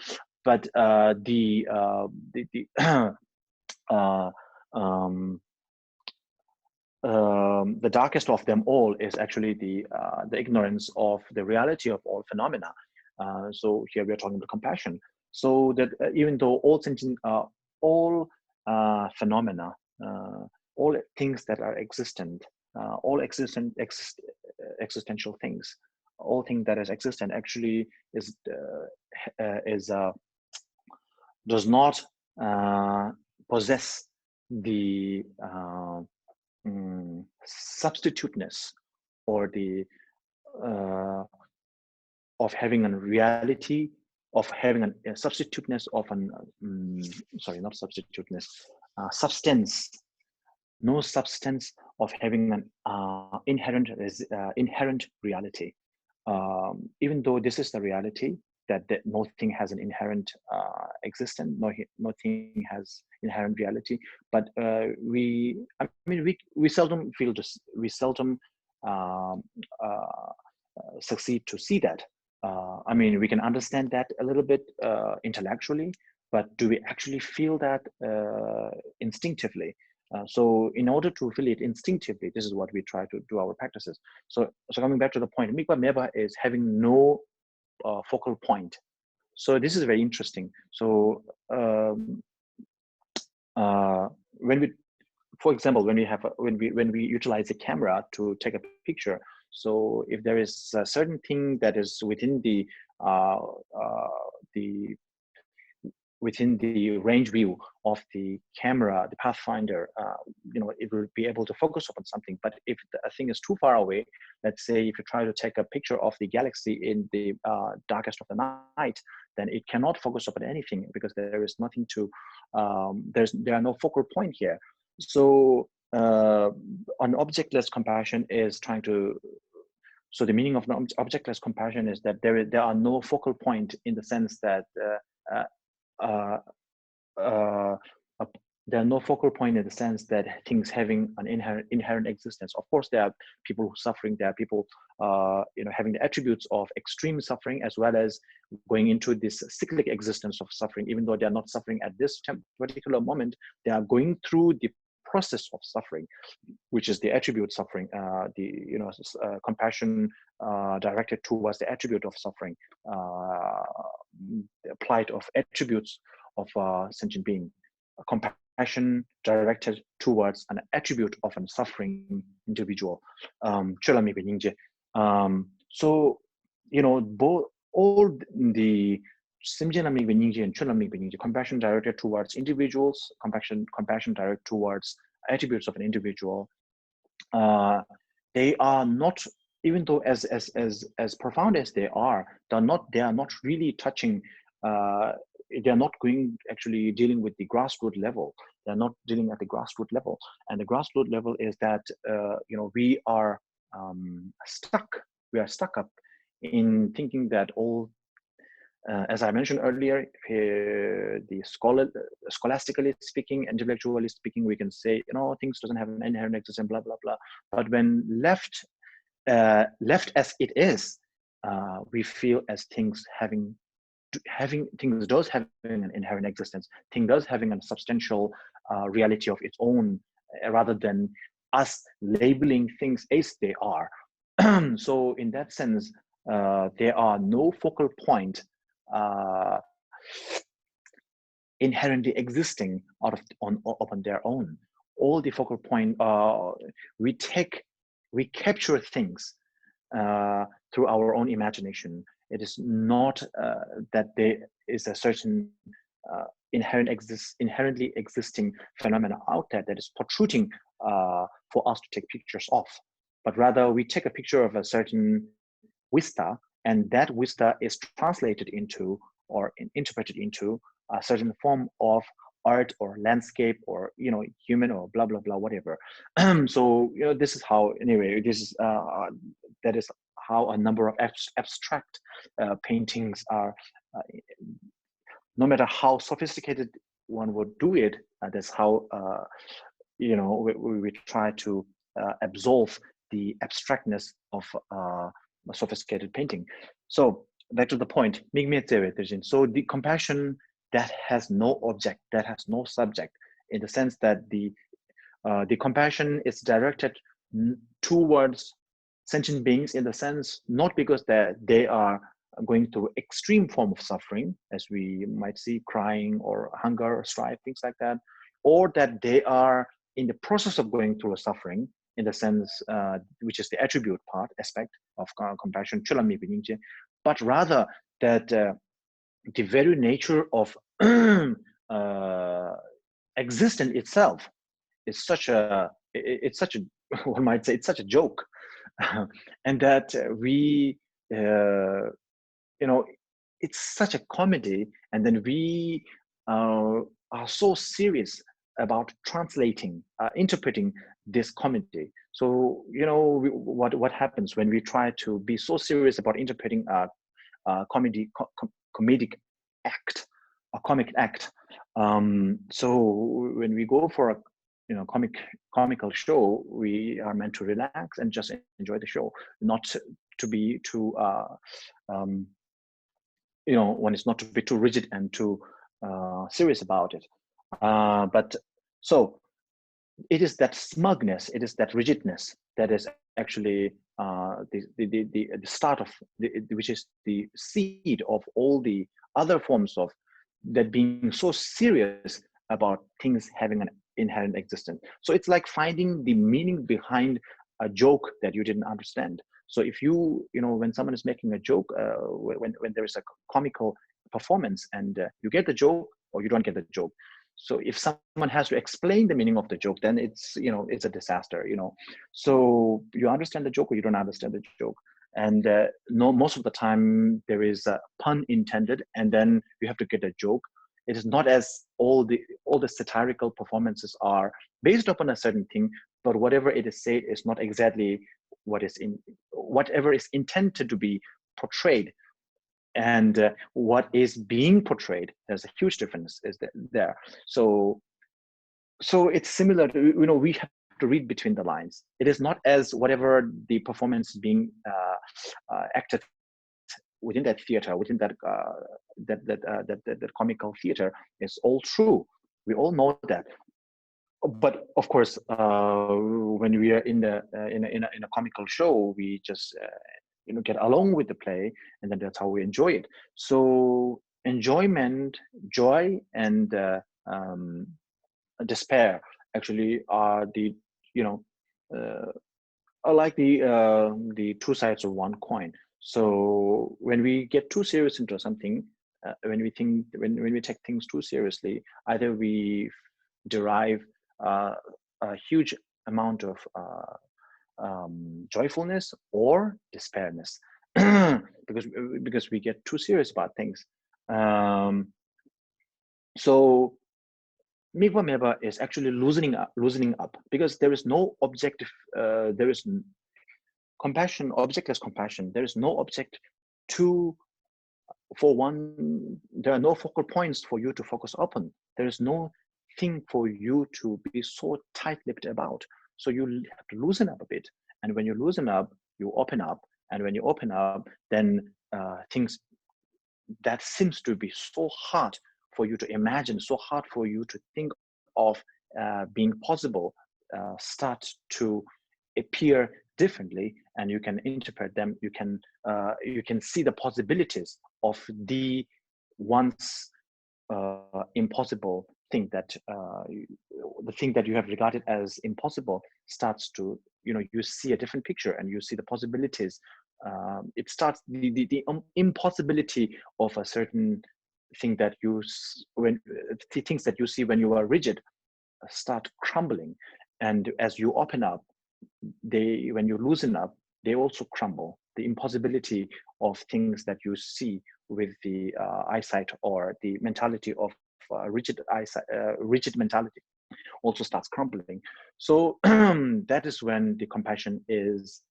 But the darkest of them all is actually the ignorance of the reality of all phenomena. So here we are talking about compassion. So that even though all sentient, all phenomena, all things that are existent, all existential things, all things that is existent actually does not possess the substituteness or the of having a reality, of having a substituteness of an sorry, not substituteness, substance. No substance of having an inherent reality. Even though this is the reality, that nothing has an inherent existence, nothing has inherent reality, but we seldom feel this, we seldom succeed to see that. We can understand that a little bit intellectually, but do we actually feel that instinctively? So in order to feel it instinctively, this is what we try to do our practices. So coming back to the point, mikmé is having no focal point. So this is very interesting. So when we, for example, when we utilize a camera to take a picture, so if there is a certain thing that is within the range view of the camera, the pathfinder, it will be able to focus upon something. But if a thing is too far away, let's say if you try to take a picture of the galaxy in the darkest of the night, then it cannot focus upon anything because there is nothing to, there are no focal point here. So an objectless compassion is trying to, so the meaning of objectless compassion is that there are no focal point, in the sense that there are no focal point in the sense that things having an inherent existence. Of course, there are people suffering. There are people, having the attributes of extreme suffering, as well as going into this cyclic existence of suffering. Even though they are not suffering at this particular moment, they are going through the process of suffering, which is the attribute suffering. Compassion directed towards the attribute of suffering, the plight of attributes of a sentient being. Compassion directed towards an attribute of a suffering individual. So, both all the compassion directed towards individuals, compassion directed towards attributes of an individual, they are not, even though as profound as they are not really touching. They're not actually dealing with the grassroots level. They're not dealing at the grassroots level, and the grassroots level is that we are stuck. We are stuck up in thinking that all as I mentioned earlier, scholastically speaking, intellectually speaking, we can say, things doesn't have an inherent existence, blah, blah, blah. But when left as it is, we feel as things things does having an inherent existence, thing does having a substantial reality of its own, rather than us labeling things as they are. So in that sense, there are no focal point inherently existing upon their own. All the focal point, we capture things through our own imagination. It is not that there is a certain inherently existing phenomena out there that is protruding for us to take pictures of, but rather we take a picture of a certain vista, and that vista is translated into or interpreted into a certain form of art or landscape or human or blah blah blah whatever. So this is how, anyway, this is that is how a number of abstract paintings are. No matter how sophisticated one would do it, that's how we try to absolve the abstractness of a sophisticated painting. So back to the point, mikmé, tsewé, terchen. So the compassion that has no object, that has no subject, in the sense that the compassion is directed towards sentient beings, in the sense not because they are going through extreme form of suffering, as we might see, crying or hunger or strife, things like that, or that they are in the process of going through a suffering, in the sense which is the attribute aspect of compassion, but rather that the very nature of existence itself is such a one might say it's such a joke, and that we it's such a comedy, and then we are so serious about translating, interpreting this comedy. So what happens when we try to be so serious about interpreting a comedic act, a comic act. So when we go for a comical show, we are meant to relax and just enjoy the show, not to be too one is not to be too rigid and too serious about it. But so it is that smugness, it is that rigidness that is actually the start of which is the seed of all the other forms of that being so serious about things having an inherent existence. So it's like finding the meaning behind a joke that you didn't understand. So if when someone is making a joke, when there is a comical performance, and you get the joke or you don't get the joke. So if someone has to explain the meaning of the joke, then it's it's a disaster. So you understand the joke or you don't understand the joke. And most of the time there is a pun intended, and then you have to get a joke. It is not as all the satirical performances are based upon a certain thing, but whatever it is said is not exactly whatever is intended to be portrayed, and what is being portrayed. There's a huge difference there. So it's similar to, we have to read between the lines. It is not as whatever the performance being acted within that theater, within that comical theater, is all true. We all know that. But of course, when we are in a comical show, we just get along with the play, and then that's how we enjoy it. So enjoyment, joy, and despair actually are the are like the two sides of one coin. So when we get too serious into something, when we take things too seriously, either we derive a huge amount of joyfulness or despairness, because we get too serious about things. So mikmé is actually loosening up, because there is no objective. There is compassion, objectless compassion. There is no object to there are no focal points for you to focus upon. There is no thing for you to be so tight-lipped about. So you have to loosen up a bit. And when you loosen up, you open up. And when you open up, then things that seems to be so hard for you to imagine, so hard for you to think of being possible, start to appear differently, and you can interpret them. You can see the possibilities of the once impossible thing that the thing that you have regarded as impossible starts to, you see a different picture, and you see the possibilities. It starts the impossibility of a certain thing that the things that you see when you are rigid start crumbling, and as you open up, when you loosen up, they also crumble. The impossibility of things that you see with the eyesight or the mentality of rigid mentality also starts crumbling. So that is when the compassion is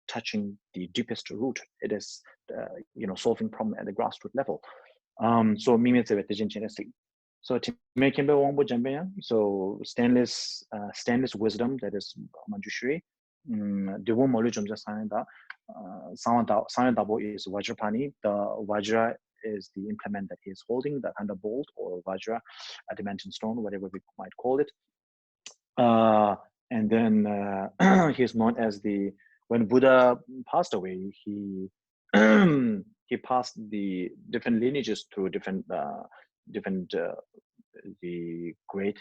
touching the deepest root. It is solving problem at the grassroots level. So mikmé chenrézik. So so stainless wisdom, that is Manjushri. Devotional malü jomdzé is Vajrapani. The Vajra is the implement that he is holding, the thunderbolt or Vajra, a dimension stone, whatever we might call it. And then he is known as when Buddha passed away, he he passed the different lineages through different the great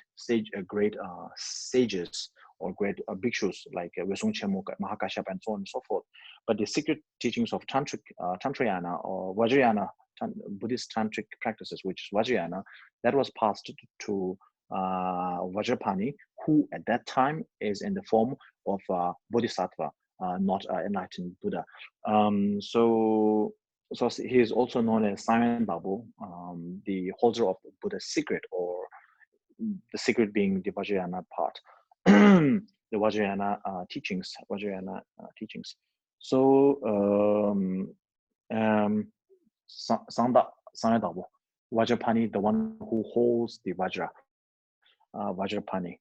sages or great bhikshus like Vajrapani, Mahakashyapa, and so on and so forth. But the secret teachings of Tantrayana or Vajrayana, Buddhist tantric practices, which is Vajrayana, that was passed to Vajrapani, who at that time is in the form of Bodhisattva, not enlightened Buddha. So he is also known as Siling, the holder of the Buddha's secret, or the secret being the Vajrayana part, the Vajrayana teachings. So Vajrapani, the one who holds the Vajra, Vajrapani.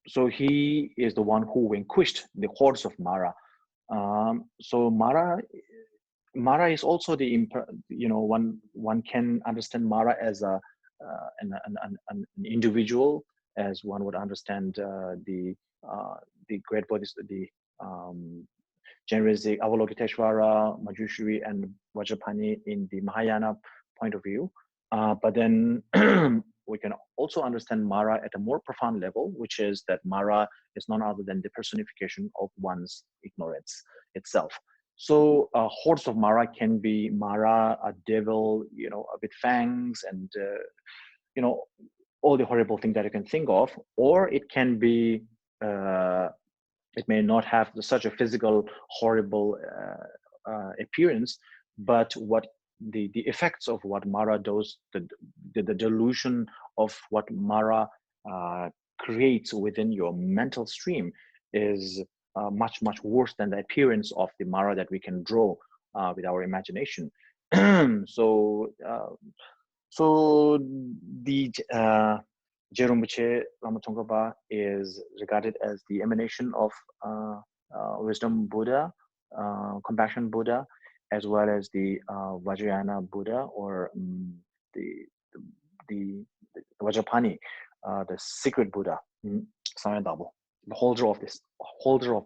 So he is the one who vanquished the hordes of Mara. So Mara is also the one can understand Mara as an individual, as one would understand the great Buddhist, the chenrézik, Avalokiteshvara, Manjushri, and Vajrapani in the Mahayana point of view. But then we can also understand Mara at a more profound level, which is that Mara is none other than the personification of one's ignorance itself. So hordes of Mara can be Mara, a devil, with fangs and, all the horrible things that you can think of, or it can be, it may not have such a physical, horrible appearance, but what the effects of what Mara does, the delusion of what Mara creates within your mental stream is much worse than the appearance of the Mara that we can draw with our imagination. So the Rinpoche Lama Tsongkhapa is regarded as the emanation of wisdom Buddha, compassion Buddha, as well as the Vajrayana Buddha, or the Vajrapani, the secret Buddha, the holder of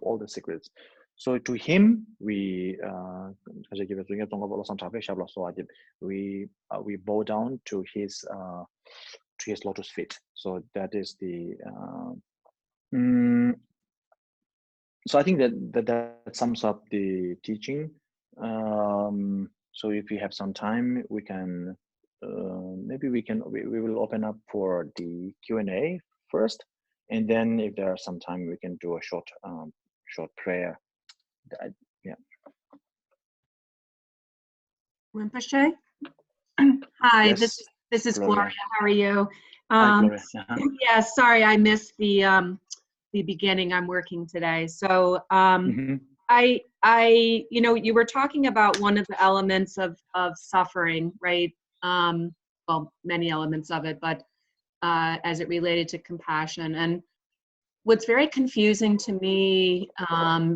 all the secrets. So to him, we bow down to his lotus feet. So that is the. So I think that sums up the teaching. So if we have some time, we can we will open up for the Q&A first, and then if there are some time, we can do a short prayer. Yeah. Rinpoche? Hi, Yes, this is Gloria. How are you? Hi, Gloria. Yeah, sorry, I missed the beginning. I'm working today, so I you were talking about one of the elements of suffering, right? Well, many elements of it, but as it related to compassion. And what's very confusing to me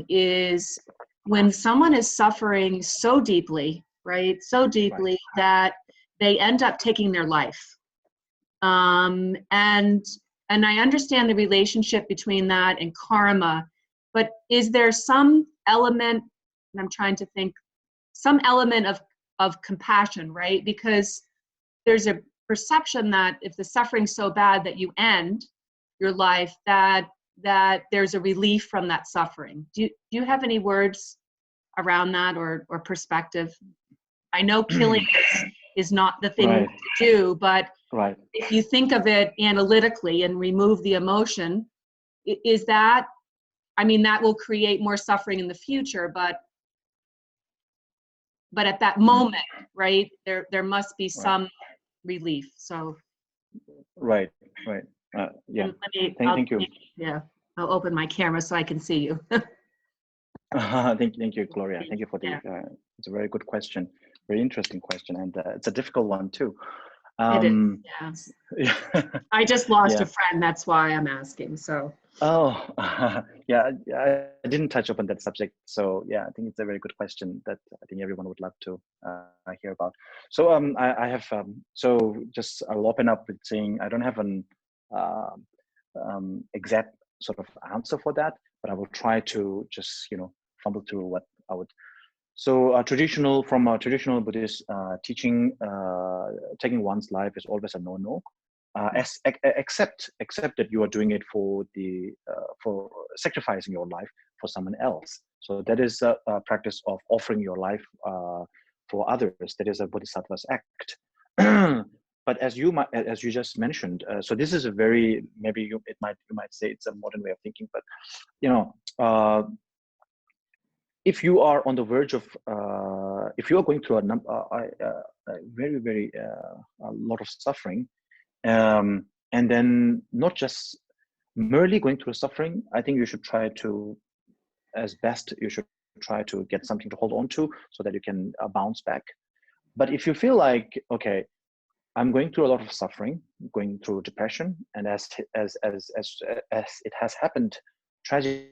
is when someone is suffering so deeply, right? So deeply that they end up taking their life. And I understand the relationship between that and karma, but is there some element, and I'm trying to think, some element of compassion, right? Because there's a perception that if the suffering's so bad that you end your life, that there's a relief from that suffering. Do you have any words around that or perspective? I know killing is not the thing to do, but if you think of it analytically and remove the emotion, is that, I mean, that will create more suffering in the future, but at that moment, right, there must be some relief. So yeah, thank you. Yeah, I'll open my camera so I can see you. Thank you, Gloria. Thank you for the it's a very good question, very interesting question, and it's a difficult one too. It is, yes. I just lost a friend, that's why I'm asking. So yeah, I didn't touch upon that subject, so yeah, I think it's a very good question that I think everyone would love to hear about. So I have so just I'll open up with saying I don't have an exact sort of answer for that, but I will try to just fumble through what I would. So from a traditional Buddhist teaching, taking one's life is always a no-no. Except that you are doing it for sacrificing your life for someone else. So that is a practice of offering your life for others. That is a bodhisattva's act. But as you just mentioned, so this is a very, maybe you might say it's a modern way of thinking, but if you are on the verge of, if you are going through a very, very a lot of suffering, and then not just merely going through suffering, I think you should try to, as best, you should try to get something to hold on to so that you can bounce back. But if you feel like, okay, I'm going through a lot of suffering, going through depression, and as it has happened tragically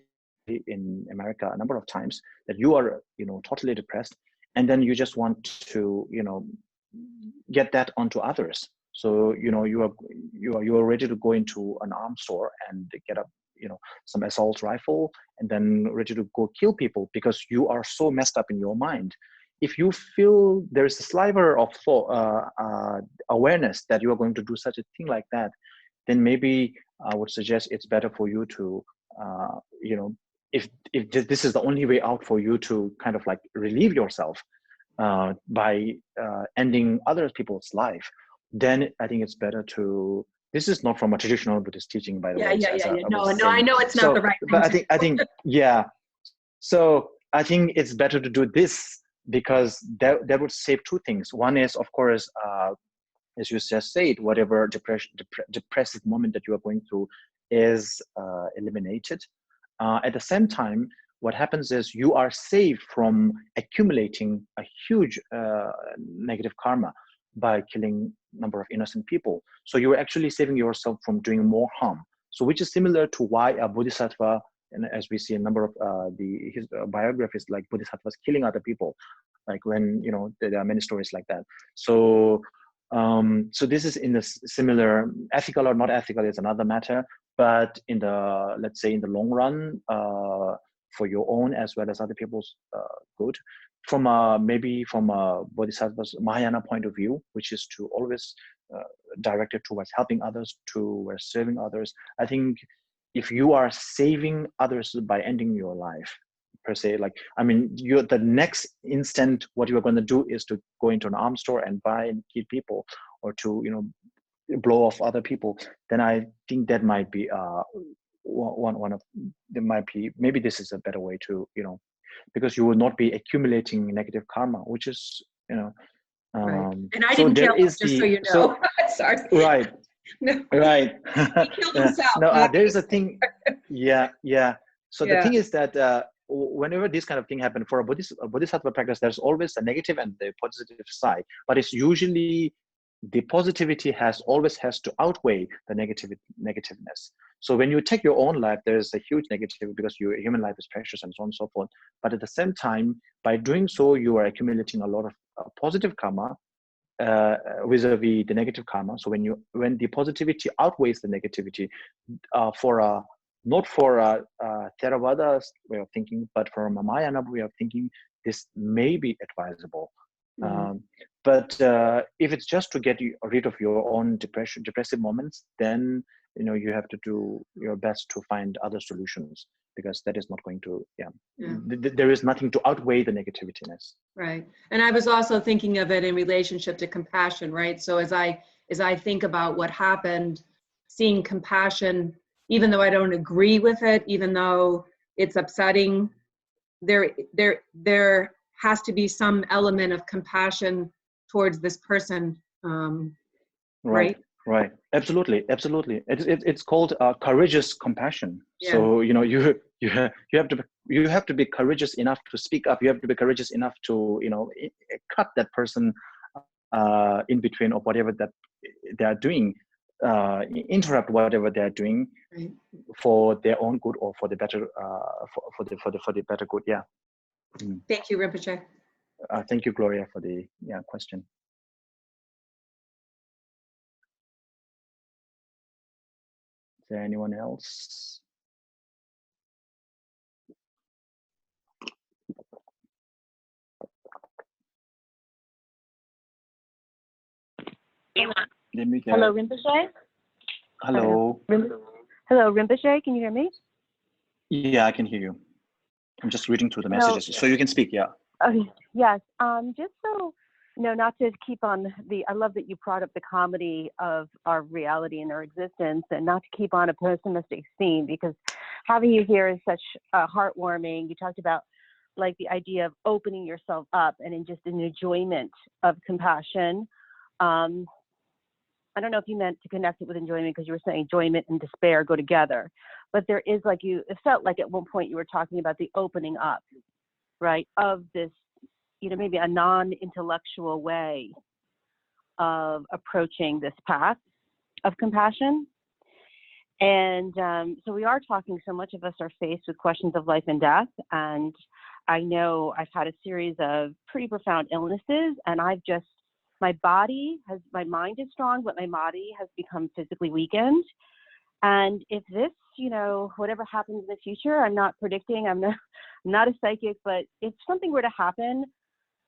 in America a number of times, that you are totally depressed, and then you just want to get that onto others. So you are ready to go into an arms store and get up some assault rifle and then ready to go kill people because you are so messed up in your mind. If you feel there is a sliver of awareness that you are going to do such a thing like that, then maybe I would suggest it's better for you to if this is the only way out for you to kind of like relieve yourself by ending other people's life, then I think it's better to. This is not from a traditional Buddhist teaching, by the way. No, I know it's not the right thing. But I think, yeah. So I think it's better to do this because that would save two things. One is, of course, as you just said, whatever depressive moment that you are going through is eliminated. At the same time, what happens is you are saved from accumulating a huge negative karma by killing a number of innocent people. So you're actually saving yourself from doing more harm. So which is similar to why a bodhisattva, and as we see a number of his biographies, like bodhisattvas killing other people, like when, there are many stories like that. So so this is in the similar, ethical or not ethical is another matter, but in the, let's say in the long run, for your own as well as other people's good, maybe from a bodhisattva's Mahayana point of view, which is to always directed towards helping others, towards serving others. I think if you are saving others by ending your life, per se, like, I mean, the next instant, what you are going to do is to go into an arms store and buy and kill people, or to, blow off other people. Then I think that might be maybe this is a better way to, because you will not be accumulating negative karma, which is, right. And I didn't kill him, just so you know. Sorry. Right. No. Right. He killed himself. No, there's a thing. Yeah. So the thing is that whenever this kind of thing happen for a bodhisattva practice, there's always a negative and the positive side, but it's usually the positivity always has to outweigh the negativeness. So when you take your own life, there's a huge negative because your human life is precious and so on and so forth. But at the same time, by doing so, you are accumulating a lot of positive karma vis-a-vis the negative karma. So when the positivity outweighs the negativity, not for a Theravada way of thinking, but from a Mahayana way of thinking, this may be advisable. But if it's just to get rid of your own depressive moments, then you have to do your best to find other solutions, because that is not going to, there is nothing to outweigh the negativityness. Right. And I was also thinking of it in relationship to compassion, right? So as I think about what happened, seeing compassion, even though I don't agree with it, even though it's upsetting, there has to be some element of compassion towards this person, right? Right. Absolutely. It's called courageous compassion. Yeah. So you have to be courageous enough to speak up. You have to be courageous enough to cut that person in between of whatever that they are doing, interrupt whatever they are doing, right, for their own good or for the better for the better good. Yeah. Thank you, Rinpoche. Thank you, Gloria, for the question. Is there anyone else? Hello, Rinpoche. Hello. Hello, Rinpoche. Can you hear me? Yeah, I can hear you. I'm just reading through the messages, so you can speak. Yeah. Okay. Yes. Just so not to keep on I love that you brought up the comedy of our reality and our existence, and not to keep on a pessimistic theme, because having you here is such heartwarming. You talked about like the idea of opening yourself up and in just an enjoyment of compassion. I don't know if you meant to connect it with enjoyment, because you were saying enjoyment and despair go together, but there is it felt like at one point you were talking about the opening up, right, of this, maybe a non-intellectual way of approaching this path of compassion. And so we are talking, so much of us are faced with questions of life and death. And I know I've had a series of pretty profound illnesses, and my mind is strong, but my body has become physically weakened. And if this, whatever happens in the future, I'm not predicting, I'm not a psychic, but if something were to happen,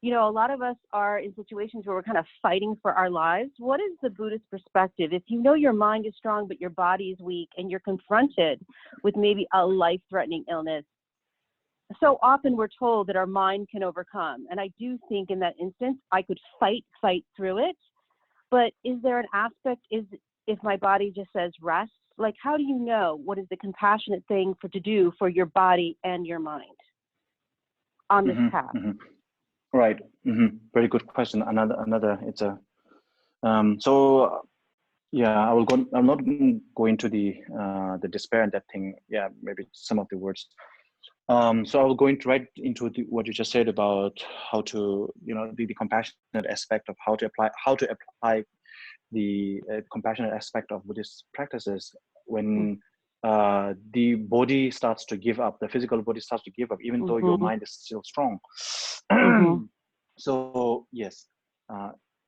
a lot of us are in situations where we're kind of fighting for our lives. What is the Buddhist perspective? If your mind is strong, but your body is weak, and you're confronted with maybe a life-threatening illness, so often we're told that our mind can overcome. And I do think in that instance, I could fight through it. But is there an aspect, if my body just says rest, like how do you know what is the compassionate thing to do for your body and your mind on this path? Right. Very good question. Another. It's a. So, yeah, I'm not go into the despair and that thing. Yeah, maybe some of the words. So I will go right into what you just said about how to, the compassionate aspect of how to apply the compassionate aspect of Buddhist practices when the body starts to give up, the physical body starts to give up, even though your mind is still strong. So yes.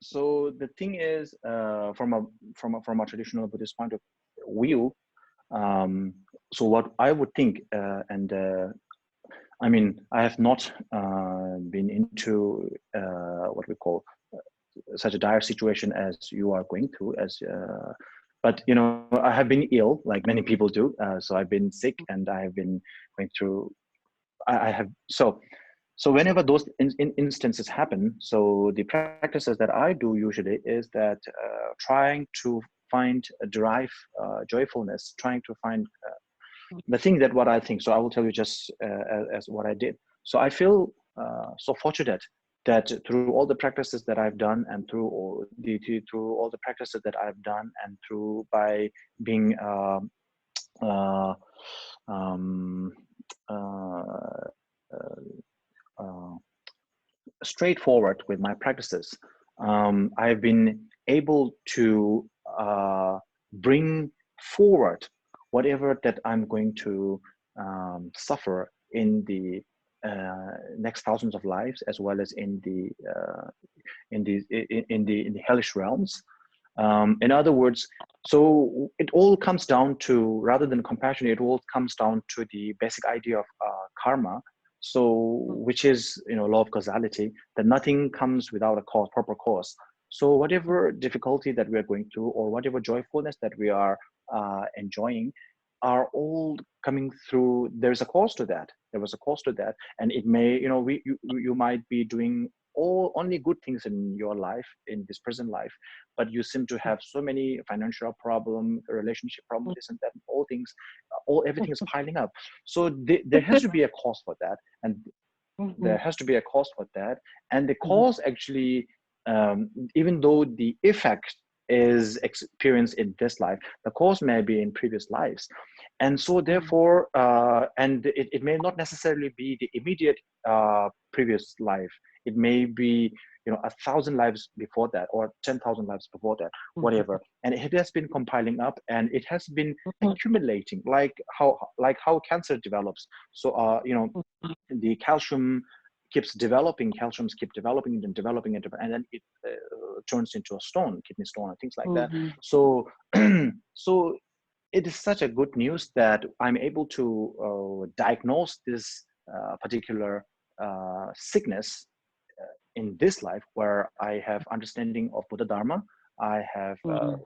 So the thing is, from a traditional Buddhist point of view, so what I would think, I have not been into what we call such a dire situation as you are going through, but I have been ill, like many people do. So I've been sick, and I have been going through. So whenever those instances happen, so the practices that I do usually is that trying to derive joyfulness, trying to find the thing that what I think. So I will tell you just as what I did. So I feel so fortunate that through all the practices that I've done, and through all the practices that I've done, and by being straightforward with my practices. I've been able to bring forward whatever that I'm going to suffer in the next thousands of lives, as well as in the hellish realms. In other words, so it all comes down to, rather than compassion, it all comes down to the basic idea of karma. So, which is, law of causality, that nothing comes without a cause, proper cause. So whatever difficulty that we are going through, or whatever joyfulness that we are enjoying, are all coming through. There's a cause to that. There was a cause to that, and it may, you might be doing only good things in your life, in this present life, but you seem to have so many financial problem, relationship problem, this and that, all things, everything is piling up. So there has to be a cause for that, and there has to be a cause for that, and the cause actually, even though the effect is experienced in this life, the cause may be in previous lives. And so therefore, and it may not necessarily be the immediate previous life. It may be, 1,000 lives before that, or 10,000 lives before that, whatever. And it has been compiling up, and it has been accumulating, like how cancer develops. So, the calcium keeps developing, calciums keep developing and developing, and then it turns into a stone, kidney stone, and things like that. So, so it is such a good news that I'm able to diagnose this particular sickness in this life, where I have understanding of Buddha Dharma. I have, a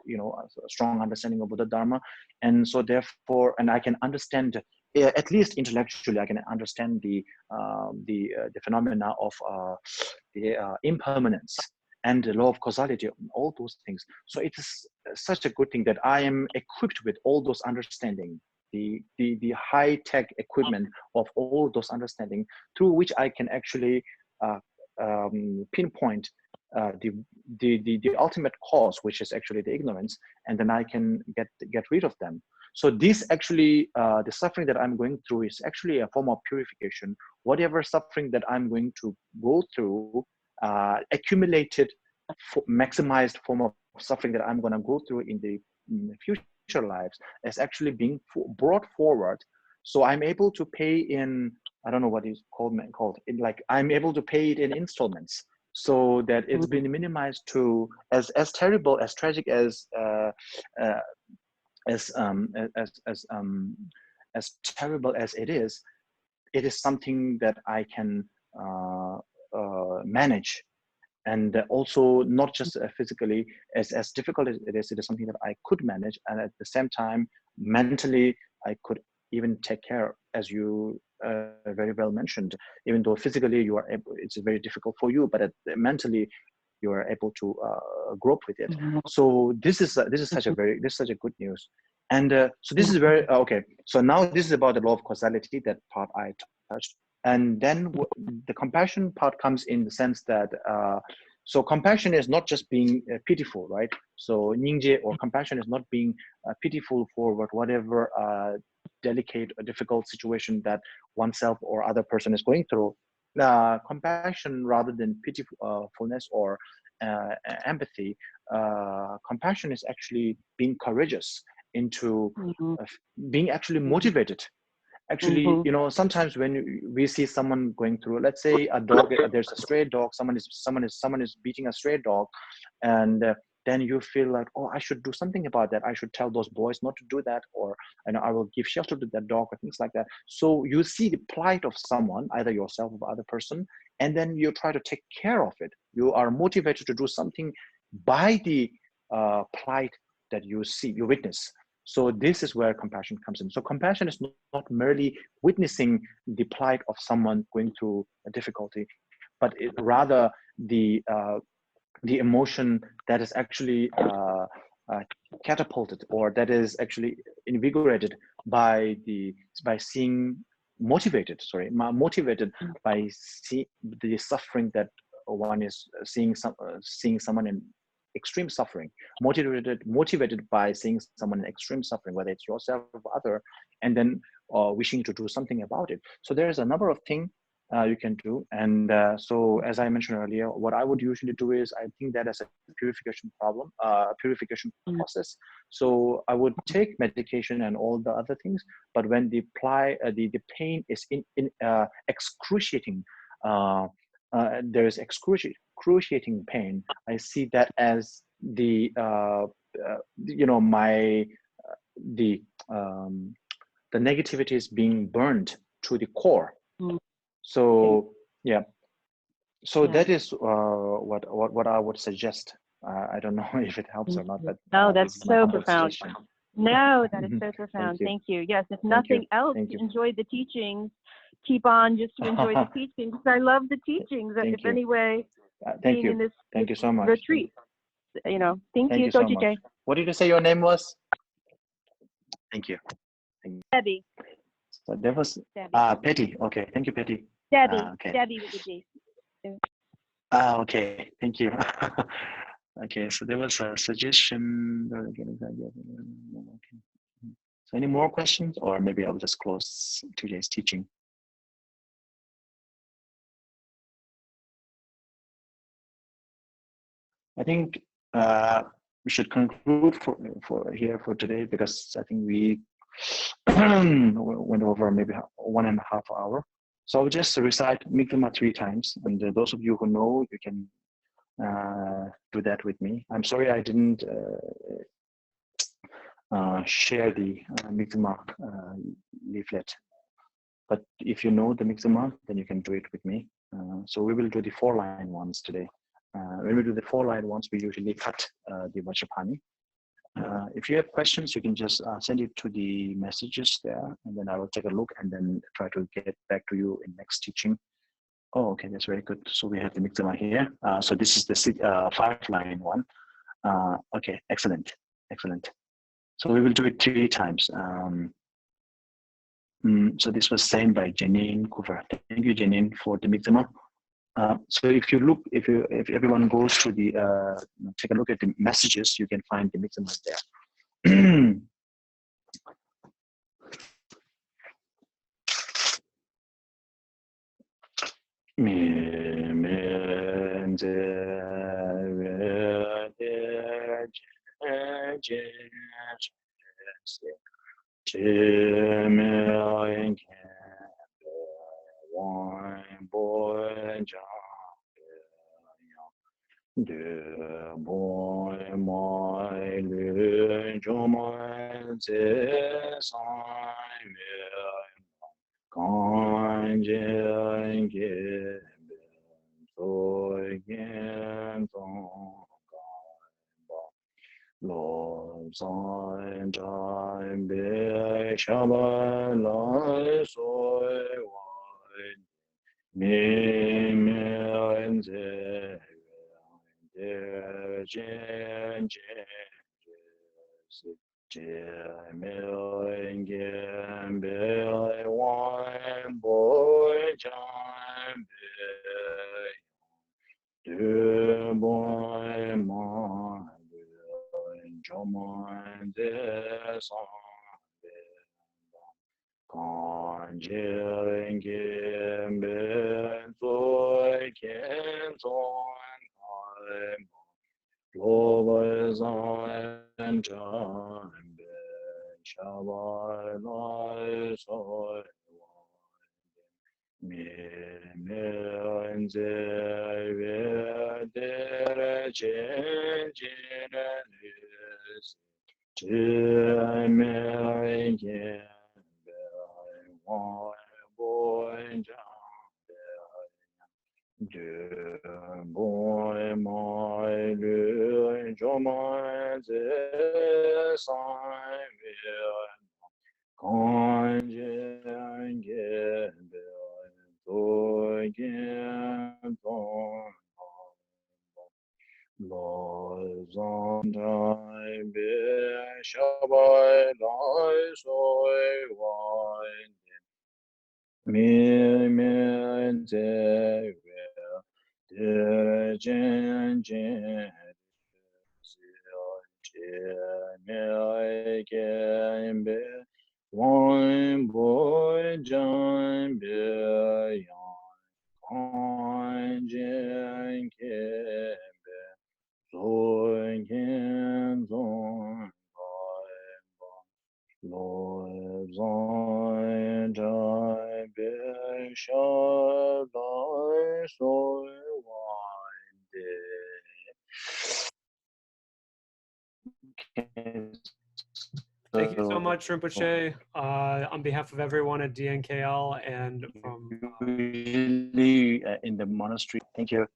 strong understanding of Buddha Dharma, and so therefore, and I can understand, at least intellectually, I can understand the phenomena of the impermanence and the law of causality, all those things. So it is such a good thing that I am equipped with all those understanding, the high-tech equipment of all those understanding, through which I can actually pinpoint the ultimate cause, which is actually the ignorance, and then I can get rid of them. So this actually, the suffering that I'm going through is actually a form of purification. Whatever suffering that I'm going to go through, accumulated, maximized form of suffering that I'm going to go through in the future lives, is actually being brought forward. So I'm able to pay in, I don't know what is called, I'm able to pay it in installments, so that it's been minimized to, as terrible, as tragic, as terrible as it is something that I can manage. And also, not just physically, as difficult as it is something that I could manage, and at the same time, mentally, I could even take care, as you very well mentioned. Even though physically you are able, it's very difficult for you, but mentally, you are able to grow up with it. So this is such a good news. And so this is very okay. So now this is about the law of causality, that part I touched. And then the compassion part comes in the sense that, so compassion is not just being pitiful, right? So nyingje, or compassion, is not being pitiful for whatever delicate or difficult situation that oneself or other person is going through. Compassion, rather than pitifulness or empathy, compassion is actually being courageous, into being actually motivated. Actually, sometimes when we see someone going through, let's say a dog, there's a stray dog, someone is beating a stray dog, and then you feel like, oh, I should do something about that. I should tell those boys not to do that, or I will give shelter to that dog, or things like that. So you see the plight of someone, either yourself or other person, and then you try to take care of it. You are motivated to do something by the plight that you see, you witness. So this is where compassion comes in. So compassion is not merely witnessing the plight of someone going through a difficulty, but rather the emotion that is actually catapulted, or that is actually invigorated by seeing, motivated by the suffering that one is seeing someone in extreme suffering, motivated by seeing someone in extreme suffering, whether it's yourself or other, and then or wishing to do something about it. So there's a number of things you can do. And so as I mentioned earlier, what I would usually do is I think that as a purification process. So I would take medication and all the other things, but when the pain is excruciating, there is excruciating pain, I see that as the the negativity is being burned to the core. So yeah, so that is what I would suggest. I don't know if it helps or not, but no, that's so profound. No, that is so profound. Thank you. Yes, if nothing else, enjoy the teachings. Keep on just to enjoy the teachings. I love the teachings. If anyway, being in this thank you so much. Retreat. You know, thank you so much. What did you say your name was? Thank you. Debbie. So that was Petty. Okay, thank you, Petty. Debbie. Debbie with a D. Okay, thank you. Okay, so there was a suggestion. So any more questions, or maybe I'll just close today's teaching. I think we should conclude for today, because I think we went over maybe 1.5 hours. So I'll just recite Migtsema 3 times, and those of you who know, you can do that with me. I'm sorry I didn't share the Migtsema leaflet, but if you know the Migtsema, then you can do it with me. So we will do the 4-line ones today. When we do the 4-line ones, we usually cut the Vajrapani. If you have questions, you can just send it to the messages there, and then I will take a look and then try to get back to you in next teaching. Oh, okay, that's very good. So we have the Migtsema here. So this is the 5-line one. Okay, excellent. So we will do it 3 times. So this was sent by Janine Cooper. Thank you, Janine, for the Migtsema. So if everyone goes to the take a look at the messages, you can find the Migtsema there. Düpung malü jomdzé sangwé khangchen tsukgyen Tongkhor Lobzang Drakpa shyapla solwa terchen khépé wangpo jampal düpung malü jomdzé sangwé khangchen khépé tsukgyen Lobzang Drakpa shyapla solwa tsewé terchen chenrézik wangpo düpung malü jomdzé sangwé khangchen khépé tsukgyen Tongkhor Lobzang Drakpa shyapla solwa mikmé tsewé terchen chenrézik wangpo jampal khangchen khépé tsukgyen Lobzang Drakpa shyapla solwa. Thank you so much, Rinpoche, on behalf of everyone at DNKL and from Usually in the monastery. Thank you.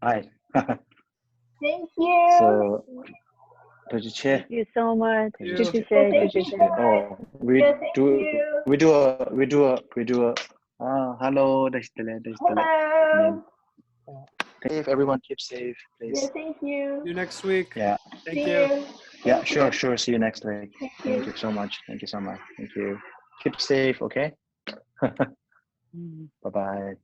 Hi. Thank you. So, Thank you so much. Oh, we do a. Hello. Hello. Safe. Everyone keep safe, please. Yeah, thank you. See you next week. Yeah. Thank you. Yeah, sure. See you next week. Thank you so much. Thank you so much. Thank you. Keep safe, okay? Bye-bye.